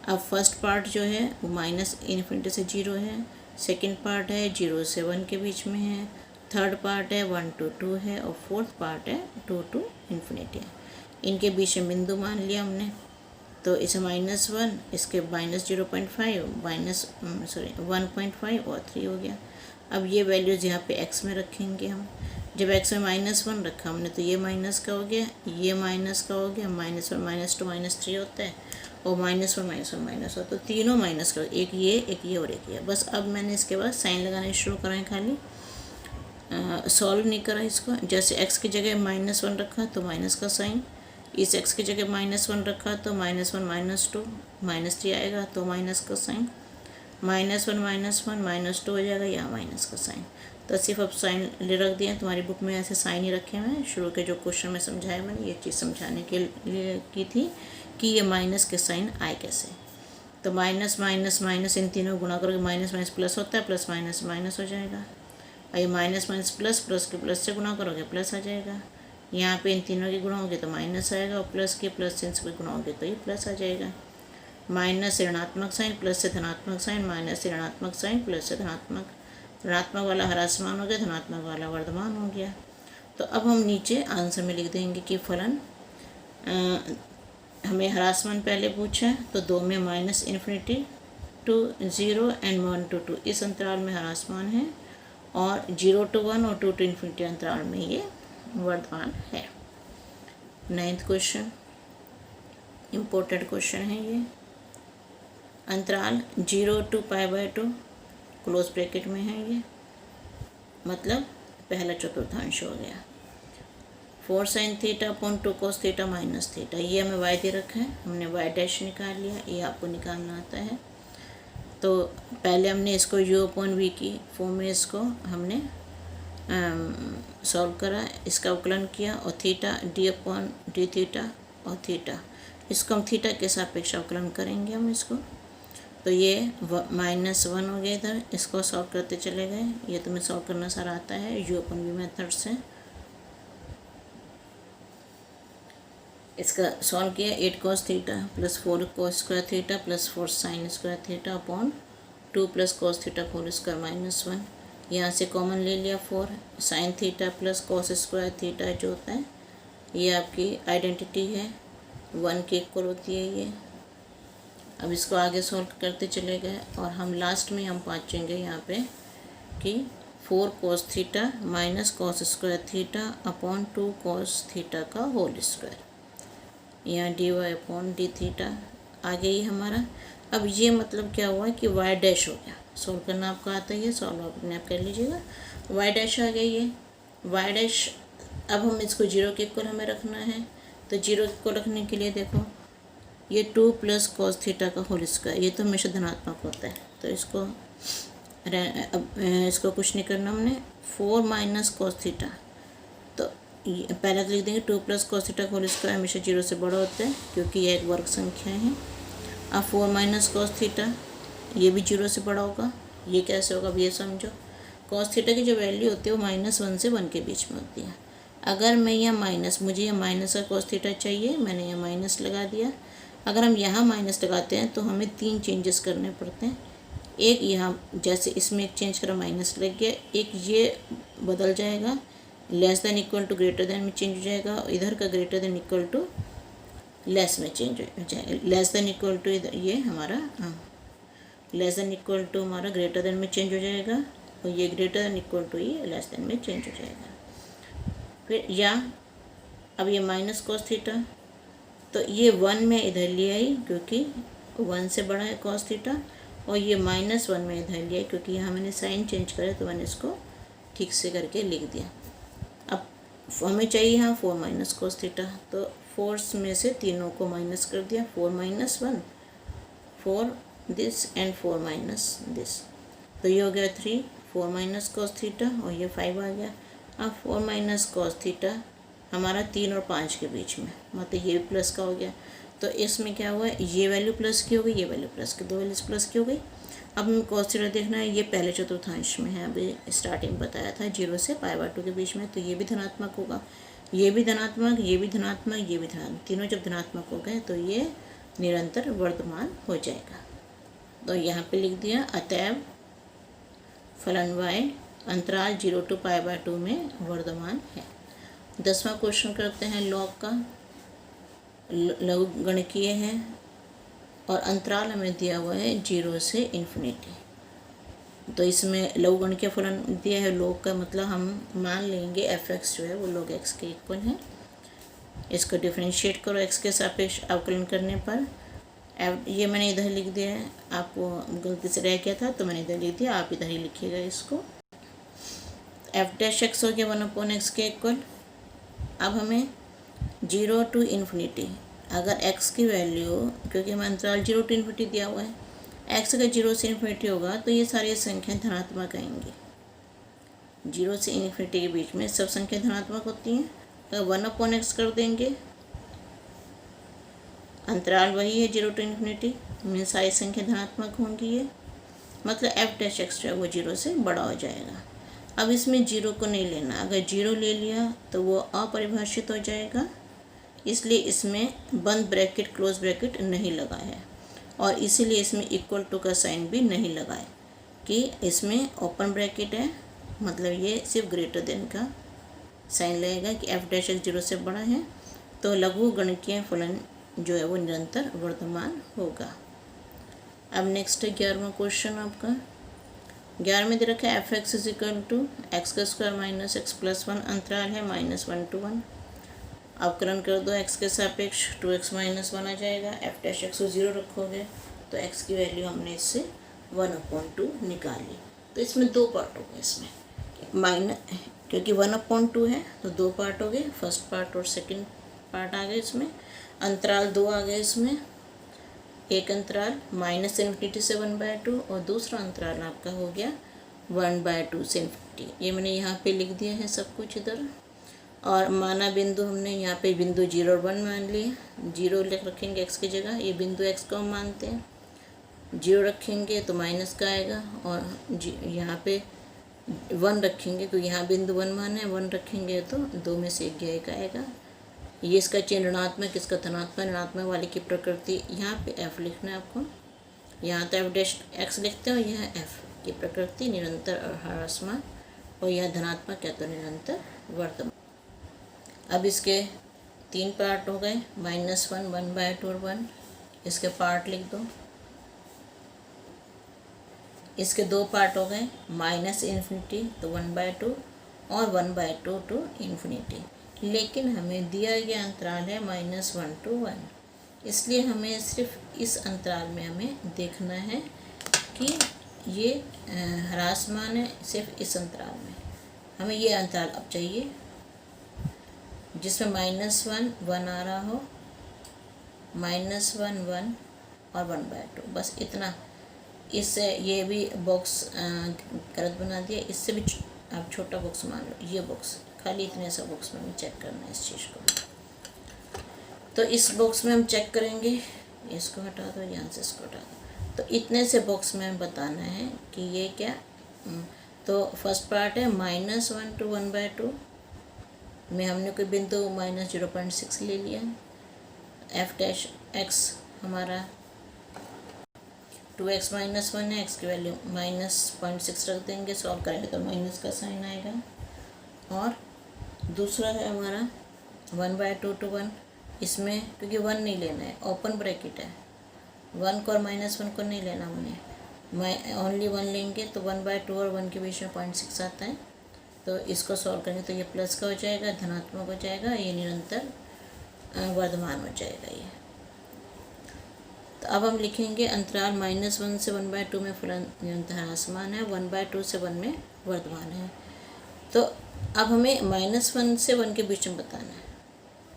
अब फर्स्ट पार्ट जो है वो -∞ से 0 है, सेकंड पार्ट है 0 से 1 के बीच में है, थर्ड पार्ट है 1 to 2 है और फोर्थ पार्ट है 2 to ∞ है। इनके बीच में बिंदु मान लिया हमने, तो इसे -1 इसके -0.5 1.5 और 3 हो गया। अब ये वैल्यूज़ यहाँ पे x में रखेंगे हम। जब x में -1 रखा हमने तो ये माइनस का हो गया, ये माइनस का हो गया, -1 -2 -3 होता है और -1 -1 होता है, तो तीनों माइनस का, एक ये और एक ये। बस अब मैंने इसके बाद साइन लगाने शुरू कराएं, खाली सॉल्व नहीं करा इसको। जैसे x की जगह -1 रखा तो माइनस का साइन, इस x की जगह -1 रखा तो -1 -2 -3 आएगा तो माइनस का साइन, -1 -2 हो जाएगा या माइनस का साइन। तो सिर्फ अब साइन ले रख दिए, तुम्हारी बुक में ऐसे साइन ही रखे हुए हैं। शुरू के जो क्वेश्चन में समझाया मैंने, ये चीज़ समझाने के लिए की थी कि ये माइनस के साइन आए कैसे। तो माइनस माइनस माइनस इन तीनों गुणा करोगे, माइनस माइनस प्लस होता है, प्लस माइनस माइनस हो जाएगा। और ये माइनस माइनस प्लस, प्लस के प्लस से गुणा करोगे प्लस आ जाएगा। यहाँ पे इन तीनों की गुणा होगी तो माइनस आएगा, और प्लस के प्लस से इनसे गुणा होगी तो ये प्लस आ जाएगा। माइनस से ऋणात्मक साइन, प्लस से धनात्मक साइन, माइनस से ऋणात्मक साइन, प्लस से धनात्मक। ऋणात्मक वाला ह्रासमान हो गया, धनात्मक वाला वर्धमान हो गया। तो अब हम नीचे आंसर में लिख देंगे कि फलन हमें ह्रासमान पहले पूछा है तो 2 में -∞ to 0 and 1 to 2 इस अंतराल में ह्रासमान है, और 0 to 1 और 2 to ∞ अंतराल में ये वर्धमान है। 9th क्वेश्चन, इम्पोर्टेंट क्वेश्चन है ये। अंतराल 0 to π/2 क्लोज ब्रैकेट में है ये, मतलब पहला चतुर्थांश हो गया। 4 sin θ अपॉन 2 cos θ माइनस θ, ये हमें y दे रखा है, हमने y डैश निकाल लिया, ये आपको निकालना आता है। तो पहले हमने इसको u/v की फॉर्म में इसको हमने सॉल्व करा, इसका अवकलन किया, और थीटा d/dθ और थीटा, इसको हम थीटा के सापेक्ष अवकलन करेंगे हम इसको। तो ये -1 हो गया इधर, इसको सॉल्व करते चले गए। ये तुम्हें सॉल्व करना सारा आता है u/v मेथड से। इसका सॉल्व किया, 8 cos θ + 4 cos square θ + 4 sin square θ upon 2 + cos θ whole square -1। यहाँ से कॉमन ले लिया 4 sin θ + cos स्क्वायर θ जो होता है, ये आपकी आइडेंटिटी है, 1 के इक्वल होती है ये। अब इसको आगे सॉल्व करते चले गए, और हम लास्ट में हम पहुँचेंगे यहाँ पे कि 4 cos θ - cos square θ upon 2 cos θ का होल स्क्वायर, यहाँ dy/dθ आ गया ये हमारा। अब ये मतलब क्या हुआ कि y डैश हो गया, सॉल्व करना आपको आता है, ये सॉल्व आप अपने आप कर लीजिएगा। y डैश आ गया, ये y डैश अब हम इसको जीरो के इक्वल हमें रखना है, तो जीरो के इक्वल रखने के लिए देखो ये 2 प्लस कॉस थीटा का होल स्क्वायर, ये तो हमेशा धनात्मक होता है, तो इसको कुछ नहीं करना हमने, 4 माइनस कॉस थीटा, तो पहले तो लिख देंगे 2 प्लस कॉस थीटा का होल स्क्वायर हमेशा जीरो से बड़ा होता है क्योंकि यह एक वर्ग संख्या है। अब 4 माइनस कॉस थीटा, ये भी जीरो से बड़ा होगा, ये कैसे होगा अब ये समझो। कॉस थीटा की जो वैल्यू होती है वो -1 से 1 के बीच में होती है। अगर मैं यहाँ मुझे यहाँ माइनस का कॉस थीटा चाहिए, मैंने यहाँ माइनस लगा दिया। अगर हम यहाँ माइनस लगाते हैं तो हमें 3 चेंजेस करने पड़ते हैं। एक यहाँ जैसे इसमें एक चेंज करा माइनस लग गया, एक ये बदल जाएगा, less than equal to greater than में चेंज हो जाएगा, इधर का greater than equal to less में चेंज हो जाएगा, लेस देन इक्वल टू इधर ये हमारा लेस देन इक्वल टू हमारा ग्रेटर देन में चेंज हो जाएगा, और ये ग्रेटर देन इक्वल टू ये लेस देन में चेंज हो जाएगा। फिर या अब ये माइनस कॉस थीटा, तो ये 1 में इधर ले आई क्योंकि 1 से बड़ा है कॉस थीटा, और ये -1 में इधर लिया क्योंकि यहाँ मैंने साइन चेंज करे तो मैंने इसको ठीक से करके लिख दिया। अब हमें चाहिए यहाँ 4 माइनस कॉस थीटा, तो 4 में से तीनों को माइनस कर दिया, 4 minus 1, 4 this and 4 minus this, तो ये हो गया 3, 4 माइनस कॉस थीटा, और ये 5 आ गया। अब 4 माइनस कॉस थीटा हमारा 3 और 5 के बीच में, मतलब ये प्लस का हो गया, तो इसमें क्या हुआ, ये वैल्यू प्लस की हो गई, ये वैल्यू प्लस की, 2 वैल्यूज प्लस की हो गई। अब हमें कॉस थीटा देखना है, ये पहले चतुर्थांश में है, अभी स्टार्टिंग बताया था 0 से π/2 के बीच में, तो ये भी धनात्मक होगा, ये भी धनात्मक, ये भी धनात्मक, ये भी धनात्मक, तीनों जब धनात्मक हो गए तो ये निरंतर वर्धमान हो जाएगा। तो यहाँ पे लिख दिया, अतएव फलन y अंतराल 0 to π/2 में वर्धमान है। 10वां क्वेश्चन करते हैं लॉग का, लघुगणकीय है और अंतराल हमें दिया हुआ है 0 से इन्फिनिटी। तो इसमें लघुगणकीय फलन दिया है लॉग का, मतलब हम मान लेंगे f(x) जो है वो log x के इक्वल है। इसको डिफरेंशिएट करो x के सापेक्ष अवकलन करने पर, ये मैंने इधर लिख दिया है, आपको गलती से रह गया था तो मैंने इधर लिख दिया, आप इधर ही लिखिएगा इसको। f' हो गया 1/x के इक्वल। अब हमें 0 to इन्फिनिटी, अगर x की वैल्यू, क्योंकि हमें अंतराल 0 to इन्फिनिटी दिया हुआ है, x अगर 0 से इन्फिनिटी होगा तो ये सारी संख्याएं धनात्मक आएंगी। 0 से इन्फिनिटी के बीच में सब संख्या धनात्मक होती हैं, तो 1/x कर देंगे, अंतराल वही है 0 to इन्फिनिटी में सारी संख्या धनात्मक होंगी, ये मतलब f' जो है वो 0 से बड़ा हो जाएगा। अब इसमें 0 को नहीं लेना, अगर 0 ले लिया तो वो अपरिभाषित हो जाएगा, इसलिए इसमें बंद ब्रैकेट क्लोज ब्रैकेट नहीं लगा है, और इसीलिए इसमें इक्वल टू का साइन भी नहीं लगा है, कि इसमें ओपन ब्रैकेट है, मतलब ये सिर्फ ग्रेटर देन का साइन लगेगा कि f' 0 से बड़ा है, तो लघु गणकीय फलन जो है वो निरंतर वर्धमान होगा। अब नेक्स्ट है 11वां क्वेश्चन आपका। 11 में दे रखा है f(x) = x² - x+1, अंतराल है -1 to 1। अवकलन कर दो x के सापेक्ष, 2x - 1 आ जाएगा, f' को 0 रखोगे तो x की वैल्यू हमने इससे 1/2 निकाली। तो इसमें 2 पार्ट हो गए, इसमें क्योंकि 1/2 है तो 2 पार्ट हो गए, फर्स्ट पार्ट और सेकंड पार्ट आ गए इसमें। अंतराल 2 आ गए इसमें, एक अंतराल -∞ से 1/2 और दूसरा अंतराल आपका हो गया 1/2 से ∞। ये मैंने यहाँ पे लिख दिया है सब कुछ इधर, और माना बिंदु हमने यहाँ पे बिंदु 0 और 1 मान लिए, 0 लिख रखेंगे x की जगह, ये बिंदु x को हम मानते हैं, 0 रखेंगे तो माइनस का आएगा, और यहाँ पे 1 रखेंगे तो यहाँ बिंदु 1 माना है, 1 रखेंगे तो 2 में से 1 आएगा। ये इसका चिन्ह ऋणात्मक, इसका धनात्मक, ऋणात्मक वाले की प्रकृति, यहाँ पे f लिखना है आपको, यहाँ तो f' लिखते हो, यह f की प्रकृति निरंतर और ह्रासमान, और यह धनात्मक या तो निरंतर वर्तमान। अब इसके 3 पार्ट हो गए, -1, 1/2 और 1, इसके पार्ट लिख दो। इसके 2 पार्ट हो गए, -∞ तो 1/2 और 1/2 to इन्फिनिटी, लेकिन हमें दिया गया अंतराल है -1 to 1, इसलिए हमें सिर्फ इस अंतराल में हमें देखना है कि ये ह्रासमान है, सिर्फ इस अंतराल में हमें ये अंतराल अब चाहिए। जिसमें -1 1 आ रहा हो, -1 1 और 1/2, बस इतना। इससे ये भी बॉक्स गलत बना दिया, इससे भी आप छोटा बॉक्स मान लो, ये बॉक्स, खाली इतने सा बॉक्स में हमें चेक करना है इस चीज़ को। तो इस बॉक्स में हम चेक करेंगे, इसको हटा दो, यहाँ से इसको हटा दो। तो इतने से बॉक्स में हमें बताना है कि ये क्या। तो फर्स्ट पार्ट है -1 to 1/2 में हमने कोई बिंदु -0.6 ले लिया। f' हमारा 2x - 1 है, x की वैल्यू -0.6 रख देंगे, सॉल्व करेंगे तो माइनस का साइन आएगा। और दूसरा है हमारा 1/2 to 1, इसमें क्योंकि 1 नहीं लेना है, ओपन ब्रैकेट है, 1 को और -1 को नहीं लेना हमने, ओनली 1 लेंगे तो 1/2 और 1 के बीच में 0.6 आता है। तो इसको सॉल्व करेंगे तो ये प्लस का हो जाएगा, धनात्मक हो जाएगा, ये निरंतर वर्धमान हो जाएगा ये। तो अब हम लिखेंगे अंतराल -1 से 1/2 में फलन निरंतर ह्रासमान है, 1/2 से 1 में वर्धमान है। तो अब हमें -1 से 1 के बीच में बताना है,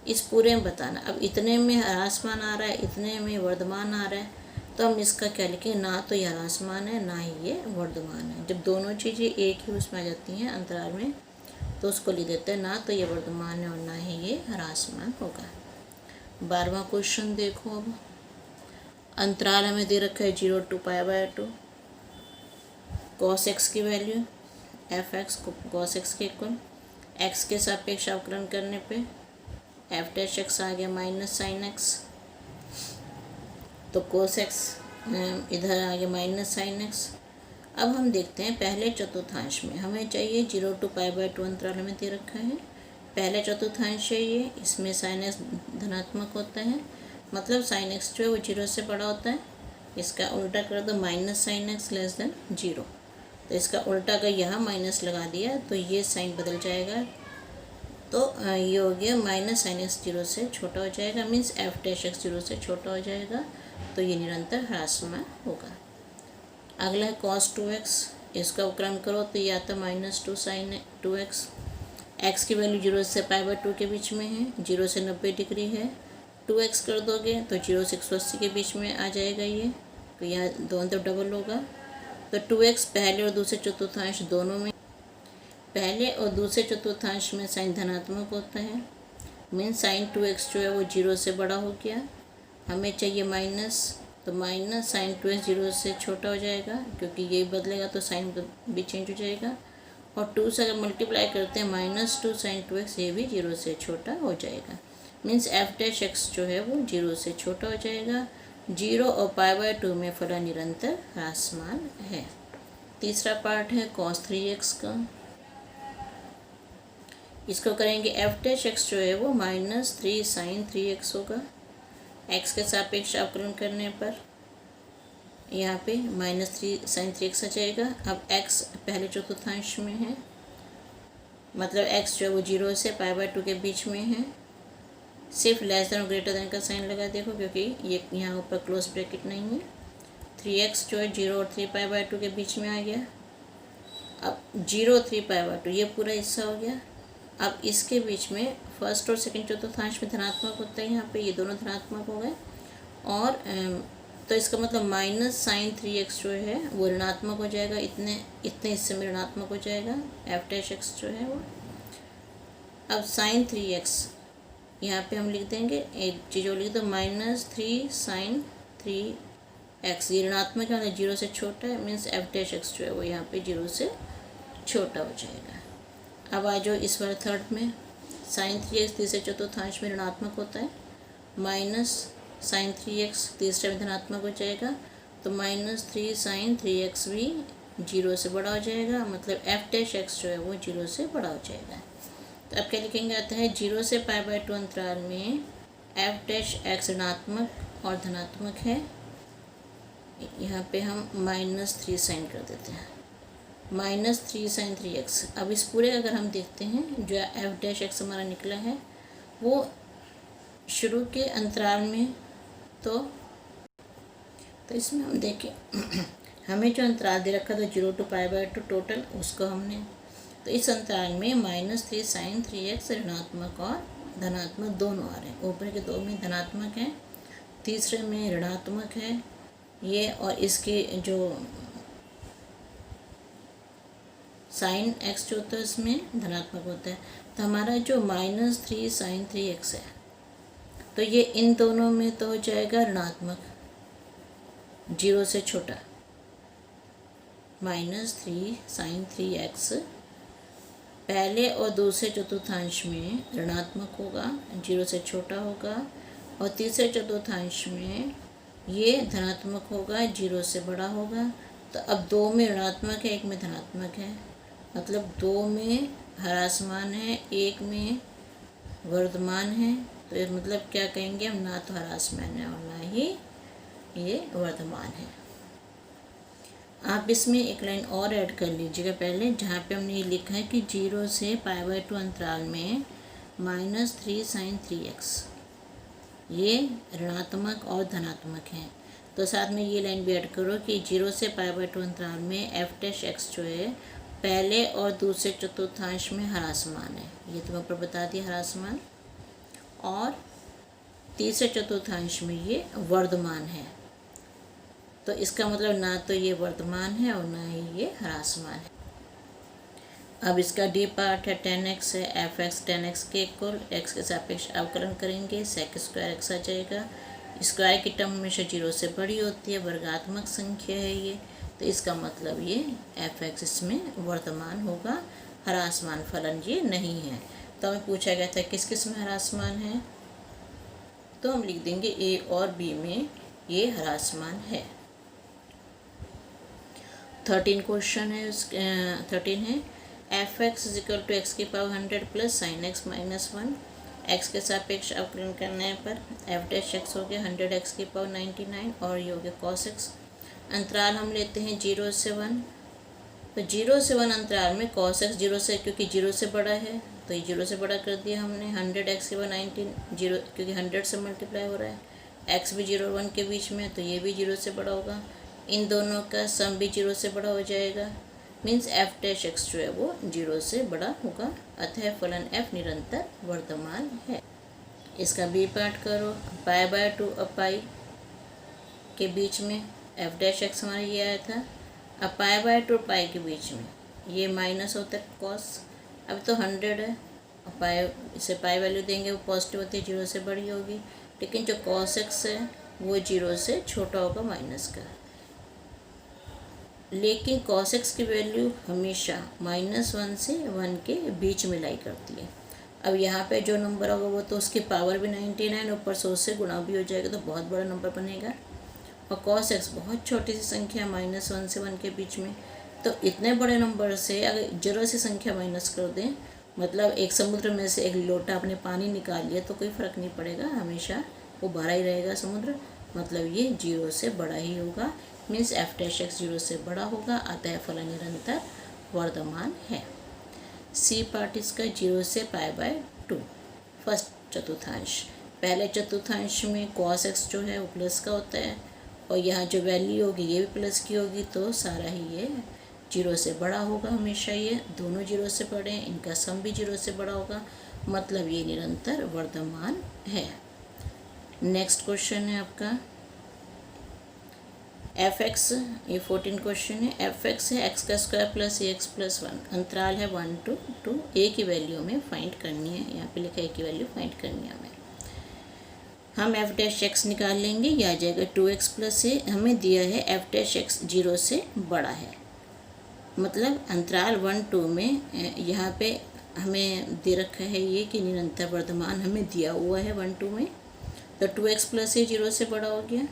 इस पूरे में बताना। अब इतने में ह्रासमान आ रहा है, इतने में वर्धमान आ रहा है, तो हम इसका क्या लिखेंगे, ना तो ये ह्रासमान है ना ही ये वर्धमान है। जब दोनों चीज़ें एक ही उसमें आ जाती हैं अंतराल में, तो उसको लिख देते हैं ना तो ये वर्धमान है और ना ही ये ह्रासमान होगा। 12वां क्वेश्चन देखो। अब अंतराल हमें दे रखा है 0 to π/2, cos x की वैल्यू f(x) को cos x के इक्वल, x के सापेक्ष अवकलन करने पे f' आ गया -sin x, तो cos x इधर आ गया -sin x। अब हम देखते हैं पहले चतुर्थांश में, हमें चाहिए 0 to π/2 अंतराल हमें दे रखा है, पहले चतुर्थांश है ये, इसमें sin x धनात्मक होता है, मतलब sin x जो है वो 0 से बड़ा होता है। इसका उल्टा कर दो, -sin x < 0, तो इसका उल्टा अगर यहाँ माइनस लगा दिया तो ये साइन बदल जाएगा, तो ये हो गया -sin x 0 से छोटा हो जाएगा, मीन्स f' 0 से छोटा हो जाएगा, तो ये निरंतर ह्रासमान होगा। अगला है cos 2x, इसका अवकलन करो तो ये आता -2 sin 2x, x की वैल्यू 0 से π/2 के बीच में है, 0 से 90 डिग्री है, 2x कर दोगे तो 0 से 180 के बीच में आ जाएगा ये, तो यहाँ दोनों तरफ डबल होगा। तो 2x पहले और दूसरे चतुर्थांश दोनों में, पहले और दूसरे चतुर्थांश में साइन धनात्मक होता है, मीन्स sin 2x जो है वो 0 से बड़ा हो गया, हमें चाहिए माइनस, तो -sin 2x 0 से छोटा हो जाएगा, क्योंकि ये बदलेगा तो साइन भी चेंज हो जाएगा, और 2 से अगर मल्टीप्लाई करते हैं -2 sin 2x, ये भी 0 से छोटा हो जाएगा, मीन्स f' जो है वो 0 से छोटा हो जाएगा। 0 और π/2 में फलन निरंतर ह्रासमान है। तीसरा पार्ट है cos 3x का, इसको करेंगे f' जो है वो -3 sin 3x होगा, x के सापेक्ष अवकलन करने पर यहाँ पे -3 sin 3x आ जाएगा। अब x पहले चतुर्थांश में है, मतलब x जो है वो 0 से π/2 के बीच में है, सिर्फ लेस देन और ग्रेटर देन का साइन लगा देखो, क्योंकि ये यहाँ ऊपर क्लोज ब्रैकेट नहीं है। 3x जो है 0 और 3 π/2 के बीच में आ गया। अब 0 3 π/2 ये पूरा हिस्सा हो गया। अब इसके बीच में फर्स्ट और सेकंड चतुर्थांश में धनात्मक होता है, यहाँ पे ये दोनों धनात्मक हो गए, और तो इसका मतलब -sin 3x जो है वो ऋणात्मक हो जाएगा, इतने हिस्से में ऋणात्मक हो जाएगा f' जो है वो। अब sin 3x यहाँ पे हम लिख देंगे, एक चीज़ और लिख दो, -3 sin 3x, ये ऋणात्मक है, 0 से छोटा है, मीन्स f' जो है वो यहाँ पे 0 से छोटा हो जाएगा। अब आ जाओ इस बार थर्ड में, sin 3x तीसरे चतुर्थांश में ऋणात्मक होता है, -sin 3x तीसरे में धनात्मक हो जाएगा, तो -3 sin 3x भी 0 से बड़ा हो जाएगा, मतलब f' जो है वो 0 से बड़ा हो जाएगा। तो अब क्या लिखेंगे, आता है 0 से π/2 अंतराल में f' ऋणात्मक और धनात्मक है, यहाँ पे हम -3 साइन कर देते हैं, -3 sin 3x। अब इस पूरे अगर हम देखते हैं, जो f' हमारा निकला है वो शुरू के अंतराल में, तो इसमें हम देखें हमें जो अंतराल दे रखा था 0 to π/2 टोटल, उसको हमने, तो इस अंतराल में -3 sin 3x ऋणात्मक और धनात्मक दोनों आ रहे हैं। ऊपर के 2 में धनात्मक है, तीसरे में ऋणात्मक है ये, और इसके जो साइन एक्स जो होता है उसमें धनात्मक होता है। तो हमारा जो -3 sin 3x है, तो ये इन दोनों में तो हो जाएगा ऋणात्मक, 0 से छोटा। -3 sin 3x पहले और दूसरे चतुर्थांश में ऋणात्मक होगा, 0 से छोटा होगा, और तीसरे चतुर्थांश में ये धनात्मक होगा, 0 से बड़ा होगा। तो अब 2 में ऋणात्मक है, 1 में धनात्मक है, मतलब 2 में ह्रासमान है, 1 में वर्धमान है। तो ये मतलब क्या कहेंगे हम, ना तो ह्रासमान है और ना ही ये वर्धमान है। आप इसमें एक लाइन और ऐड कर लीजिएगा पहले, जहाँ पे हमने ये लिखा है कि 0 से π/2 अंतराल में -3 sin 3x ये ऋणात्मक और धनात्मक है। तो साथ में ये लाइन भी ऐड करो कि 0 से π/2 अंतराल में f' जो है पहले और दूसरे चतुर्थांश में ह्रासमान है, ये तो ऊपर बता दिया ह्रासमान, और तीसरे चतुर्थांश में ये वर्धमान है। तो इसका मतलब ना तो ये वर्धमान है और ना ही ये ह्रासमान है। अब इसका डी पार्ट है 10x है, fx 10x के इक्वल x के सापेक्ष अवकलन करेंगे, sec² x आ जाएगा। स्क्वायर की टर्म हमेशा 0 से बड़ी होती है, वर्गात्मक संख्या है ये, तो इसका मतलब ये fx इसमें वर्धमान होगा, ह्रासमान फलन ये नहीं है। तो हमें पूछा गया था किस किस में ह्रासमान है, तो हम लिख देंगे a और b में ये ह्रासमान है। 13 क्वेश्चन है, 13 है f(x) = x की power 100 plus sin x - 1, x के सापेक्ष अवकलन करने पर f' हो गया 100x की पावर 99 और ये हो गया cos x। अंतराल हम लेते हैं 0 से 1, तो 0 से 1 अंतराल में cos x 0 से, क्योंकि 0 से बड़ा है तो ये 0 से बड़ा कर दिया हमने, 100x की पावर 19 0, क्योंकि 100 से मल्टीप्लाई हो रहा है, x भी 0 और 1 के बीच में, तो ये भी 0 से बड़ा होगा। इन दोनों का सम भी 0 से बड़ा हो जाएगा, मीन्स f' जो है वो 0 से बड़ा होगा, अतः फलन f निरंतर वर्धमान है। इसका बी पार्ट करो, π/2 और पाई के बीच में f' हमारा ये आया था। अब π/2 और पाई के बीच में ये माइनस होता है cos, अब तो 100 है, पाई इसे पाई वैल्यू देंगे वो पॉजिटिव होती है, 0 से बड़ी होगी, लेकिन जो cos x है वो 0 से छोटा होगा माइनस का, लेकिन cos x की वैल्यू हमेशा -1 से 1 के बीच में लाई करती है। अब यहाँ पे जो नंबर होगा वो तो उसकी पावर भी 99, ऊपर 100 से गुणा भी हो जाएगा, तो बहुत बड़ा नंबर बनेगा। और cos x बहुत छोटी सी संख्या, -1 से 1 के बीच में, तो इतने बड़े नंबर से अगर जरा सी संख्या माइनस कर दें, मतलब एक समुद्र में से एक लोटा आपने पानी निकाल लिया तो कोई फ़र्क नहीं पड़ेगा, हमेशा वो भरा ही रहेगा समुद्र, मतलब ये 0 से बड़ा ही होगा, मीन्स f' 0 से बड़ा होगा, अतः फलन निरंतर वर्धमान है। सी पार्ट इसका 0 से π/2 फर्स्ट चतुर्थांश, पहले चतुर्थांश में cos x जो है वो प्लस का होता है, और यहाँ जो वैल्यू होगी ये भी प्लस की होगी, तो सारा ही ये 0 से बड़ा होगा, हमेशा ये दोनों 0 से बड़े हैं, इनका सम भी 0 से बड़ा होगा, मतलब ये निरंतर वर्धमान है। नेक्स्ट क्वेश्चन है आपका f(x), ये 14 क्वेश्चन है। f(x) है x² प्लस ax प्लस 1, अंतराल है 1 to 2, a की वैल्यू हमें फाइंड करनी है, यहाँ पे लिखा है a की वैल्यू फाइंड करनी है हमें। हम f' निकाल लेंगे, यह आ जाएगा 2x प्लस a, हमें दिया है f' 0 से बड़ा है, मतलब अंतराल 1 2 में यहाँ पे हमें दे रखा है ये कि निरंतर वर्धमान हमें दिया हुआ है 1 2 में, तो 2x प्लस a 0 से बड़ा हो गया।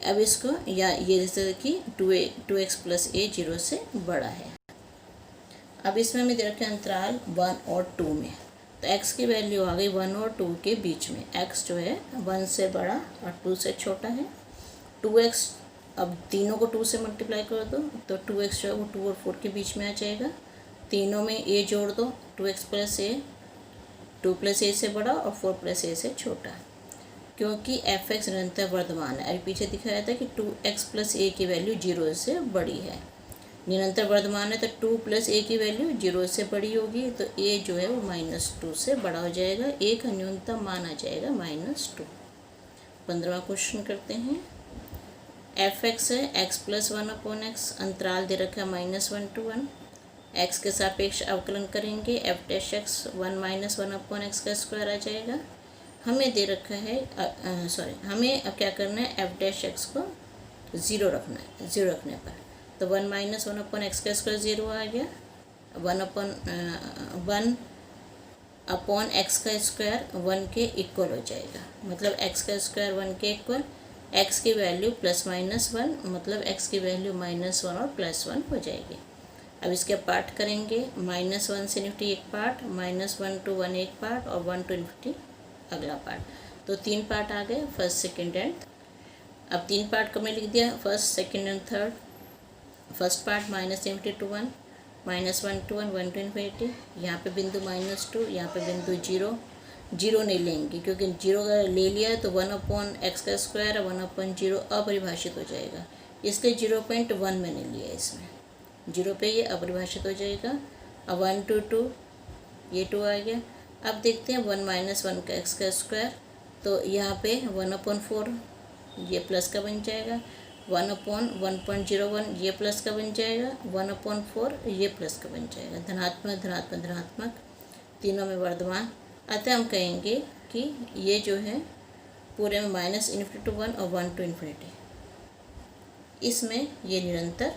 अब इसको या ये जैसे कि 2x प्लस a 0 से बड़ा है। अब इसमें हमें दे रखा है अंतराल 1 और 2 में, तो x की वैल्यू आ गई 1 और 2 के बीच में, x जो है 1 से बड़ा और 2 से छोटा है। 2x, अब तीनों को 2 से मल्टीप्लाई कर दो तो 2x जो है वो 2 और 4 के बीच में आ जाएगा, तीनों में a जोड़ दो, 2x plus a 2 plus a से बड़ा और 4 प्लस a से छोटा, क्योंकि f(x) निरंतर वर्धमान है। अभी पीछे दिखाया था कि 2x प्लस a की वैल्यू 0 से बड़ी है, निरंतर वर्धमान है तो 2 प्लस ए की वैल्यू 0 से बड़ी होगी, तो ए जो है वो -2 से बड़ा हो जाएगा, ए का न्यूनतम मान आ जाएगा -2। 15वां क्वेश्चन करते हैं। एफ एक्स है एक्स प्लस 1/x, अंतराल दे रखा है -1 to 1। एक्स के सापेक्ष अवकलन करेंगे, एफ डैश एक्स 1 - 1/x का स्क्वायर आ जाएगा। हमें दे रखा है हमें अब क्या करना है, एफ डैश एक्स को 0 रखना है। 0 रखने पर तो 1 - 1/x का स्क्वायर 0 आ गया। 1/x का स्क्वायर 1 के इक्वल हो जाएगा, मतलब x का स्क्वायर 1 के इक्वल। x की वैल्यू +-1, मतलब x की वैल्यू -1 और +1 हो जाएगी। अब इसके पार्ट करेंगे, -1 से निफ्टी एक पार्ट, -1 to 1 एक पार्ट और 1 to निफ्टी अगला पार्ट। तो 3 पार्ट आ गए, फर्स्ट सेकेंड एंड। अब 3 पार्ट को मैं लिख दिया, first second and third. First part -∞ to 1, -1 to 1, 1 to ∞। यहाँ पे बिंदु -2, यहाँ पे बिंदु 0 नहीं लेंगे, क्योंकि 0 अगर ले लिया तो 1/x का स्क्वायर 1/0 अपरिभाषित हो जाएगा, इसलिए 0.1 मैंने लिया। इसमें 0 पे ये अपरिभाषित हो जाएगा। अब 1 to 2, ये 2 आ गया। अब देखते हैं 1 - 1 का x का स्क्वायर, तो यहाँ पे 1/4 ये प्लस का बन जाएगा, 1/1.01 ये प्लस का बन जाएगा, 1/4 ये प्लस का बन जाएगा। धनात्मक धनात्मक धनात्मक तीनों में वर्धमान। अतः हम कहेंगे कि ये जो है पूरे में -∞ to 1 और 1 to ∞, इसमें ये निरंतर।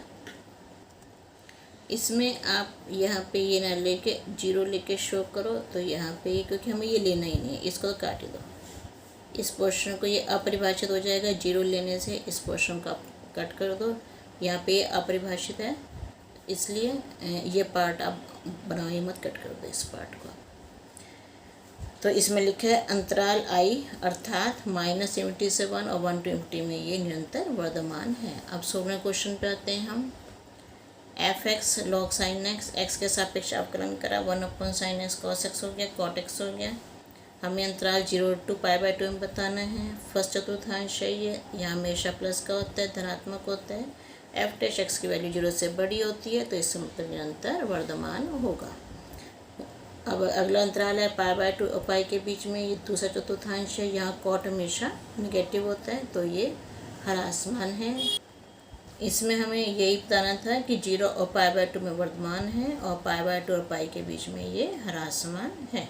इसमें आप यहाँ पे ये ना लेके 0 लेके शो करो, तो यहाँ पे क्योंकि हमें ये लेना ही नहीं है, इसको तो काट ही दो। इस पोर्शन को ये अपरिभाषित हो जाएगा, 0 लेने से इस पोर्शन को कट कर दो। यहाँ पे अपरिभाषित है, इसलिए ये पार्ट आप बनाओ, ये मत कट कर दो इस पार्ट को। तो इसमें लिखा है अंतराल आई अर्थात -∞ से 1 और 1 to ∞ में ये निरंतर वर्धमान है। अब 16वें क्वेश्चन पे आते हैं हम। F x log sin x, x के सापेक्ष अवकलन करा, 1/sin x cos x हो गया, cot x हो गया। हमें अंतराल 0 to π/2 में बताना है। फर्स्ट चतुर्थांश है ये, यहाँ हमेशा प्लस का होता है, धनात्मक होता है। एफ डैश एक्स की वैल्यू 0 से बड़ी होती है, तो इससे मतलब निरंतर वर्धमान होगा। अब अगला अंतराल है π/2 और पाई के बीच में, ये दूसरा चतुर्थांश है, यहाँ कॉट हमेशा निगेटिव होता है, तो ये ह्रासमान है। इसमें हमें यही बताना था कि 0 और π/2 में वर्धमान है और π/2 और पाई के बीच में ये ह्रासमान है।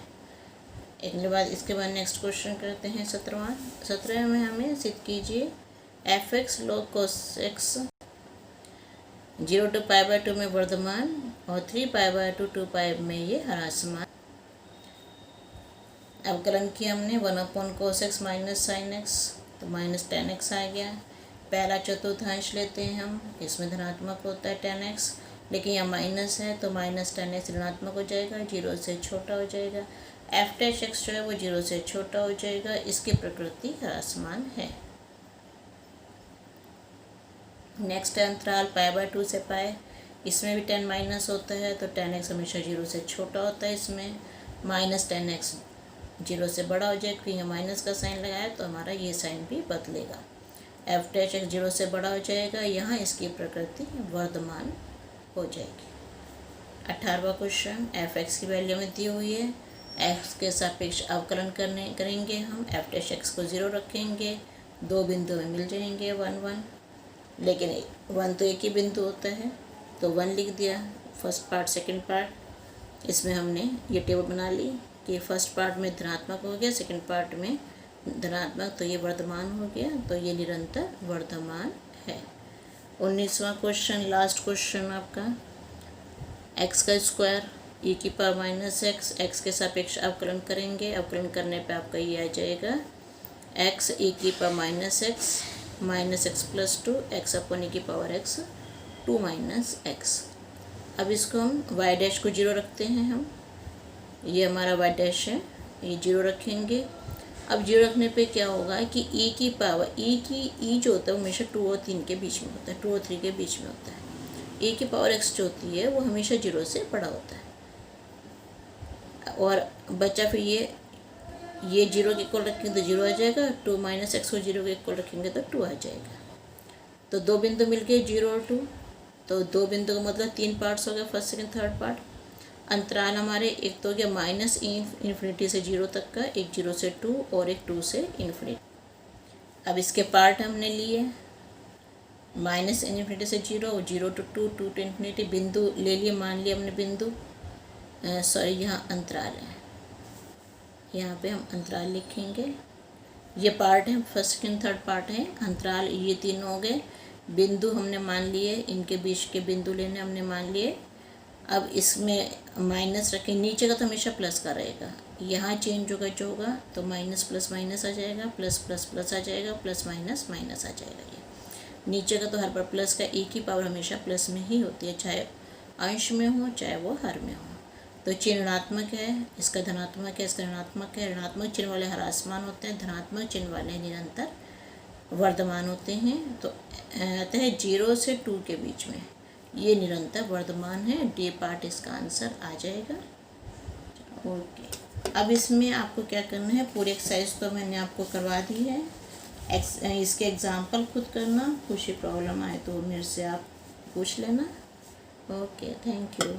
इसके बाद नेक्स्ट क्वेश्चन करते हैं 17 में हमें सिद्ध कीजिए F x log cos x 0 to π/2 में वर्धमान और 3π/2 2π में ये ह्रासमान। अवकलन किया हमने 1/cos x - sin x, तो -tan x आ गया। पहला चतुर्थांश लेते हैं हम, इसमें धनात्मक होता है tan x, लेकिन यहाँ माइनस है तो -tan x ऋणात्मक हो जाएगा, 0 से छोटा हो जाएगा। एफ डैश एक्स जो है वो 0 से छोटा हो जाएगा, इसकी प्रकृति ह्रासमान है। नेक्स्ट है अंतराल π/2 से पाए, इसमें भी tan माइनस होता है, तो tan x हमेशा 0 से छोटा होता है। इसमें -tan x 0 से बड़ा हो जाएगा, क्योंकि यहाँ माइनस का साइन लगाया तो हमारा ये साइन भी बदलेगा। एफ डैश एक्स 0 से बड़ा हो जाएगा, यहाँ इसकी प्रकृति वर्धमान हो जाएगी। 18वां क्वेश्चन, एफ एक्स की वैल्यू में दी हुई है, एक्स के सापेक्ष अवकलन करेंगे हम। एफ डैश एक्स को 0 रखेंगे, 2 बिंदु में मिल जाएंगे 1 1, लेकिन 1 तो एक ही बिंदु होता है, तो 1 लिख दिया फर्स्ट पार्ट सेकंड पार्ट। इसमें हमने ये टेबल बना ली कि फर्स्ट पार्ट में धनात्मक हो गया, सेकंड पार्ट में धनात्मक, तो ये वर्धमान हो गया, तो ये निरंतर वर्धमान है। 19वां क्वेश्चन, लास्ट क्वेश्चन आपका, एक्स का स्क्वायर e⁻−x, एक्स के सापेक्ष अवकलन करेंगे। अवकलन करने पे आपका ये आ जाएगा x e⁻−x -x+2 x/e⁻x 2-x। अब इसको हम y डैश को 0 रखते हैं हम, ये हमारा y डैश है, ये 0 रखेंगे। अब 0 रखने पे क्या होगा कि e जो होता है वो हमेशा 2 और 3 के बीच में होता है, 2 और 3 के बीच में होता है। e⁻x जो होती है वो हमेशा 0 से बड़ा होता है, और बच्चा फिर ये 0 के इक्वल रखेंगे तो 0 आ जाएगा, 2 - x को 0 के इक्वल रखेंगे तो 2 आ जाएगा। तो 2 बिंदु मिल गए 0 और 2, तो 2 बिंदु का मतलब 3 पार्ट्स हो गए, फर्स्ट सेकंड थर्ड पार्ट। अंतराल हमारे एक तो हो गया माइनस इन्फिनिटी से 0 तक का, एक 0 से 2 और एक 2 से इन्फिनिटी। अब इसके पार्ट हमने लिए, माइनस इन्फिनिटी से 0, 0 to 2, 2 to इन्फिनिटी। बिंदु ले लिए, मान लिया हमने बिंदु, सॉरी यहाँ अंतराल है, यहाँ पे हम अंतराल लिखेंगे। ये पार्ट है, फर्स्ट सेकंड थर्ड पार्ट है, अंतराल ये 3 हो गए। बिंदु हमने मान लिए, इनके बीच के बिंदु लेने हमने मान लिए। अब इसमें माइनस रखें, नीचे का तो हमेशा प्लस का रहेगा, यहाँ चेंज होगा जो होगा, तो माइनस प्लस माइनस आ जाएगा, प्लस प्लस प्लस आ जाएगा, प्लस माइनस माइनस आ जाएगा। ये नीचे का तो हर बार प्लस का, एक ही पावर हमेशा प्लस में ही होती है, चाहे अंश में हो चाहे वो हर में हो। तो चिन्ह ऋणात्मक है, इसका धनात्मक है, इसका ऋणात्मक है। ऋणात्मक चिन्ह वाले हर आसमान होते हैं, धनात्मक चिन्ह वाले निरंतर वर्धमान होते हैं। तो अतः 0 से 2 के बीच में ये निरंतर वर्धमान है। डी पार्ट इसका आंसर आ जाएगा। ओके, अब इसमें आपको क्या करना है, पूरी एक्सरसाइज तो मैंने आपको करवा दी है। इसके एग्जाम्पल खुद करना, कुछ प्रॉब्लम आए तो मेरे से आप पूछ लेना। Okay, thank you.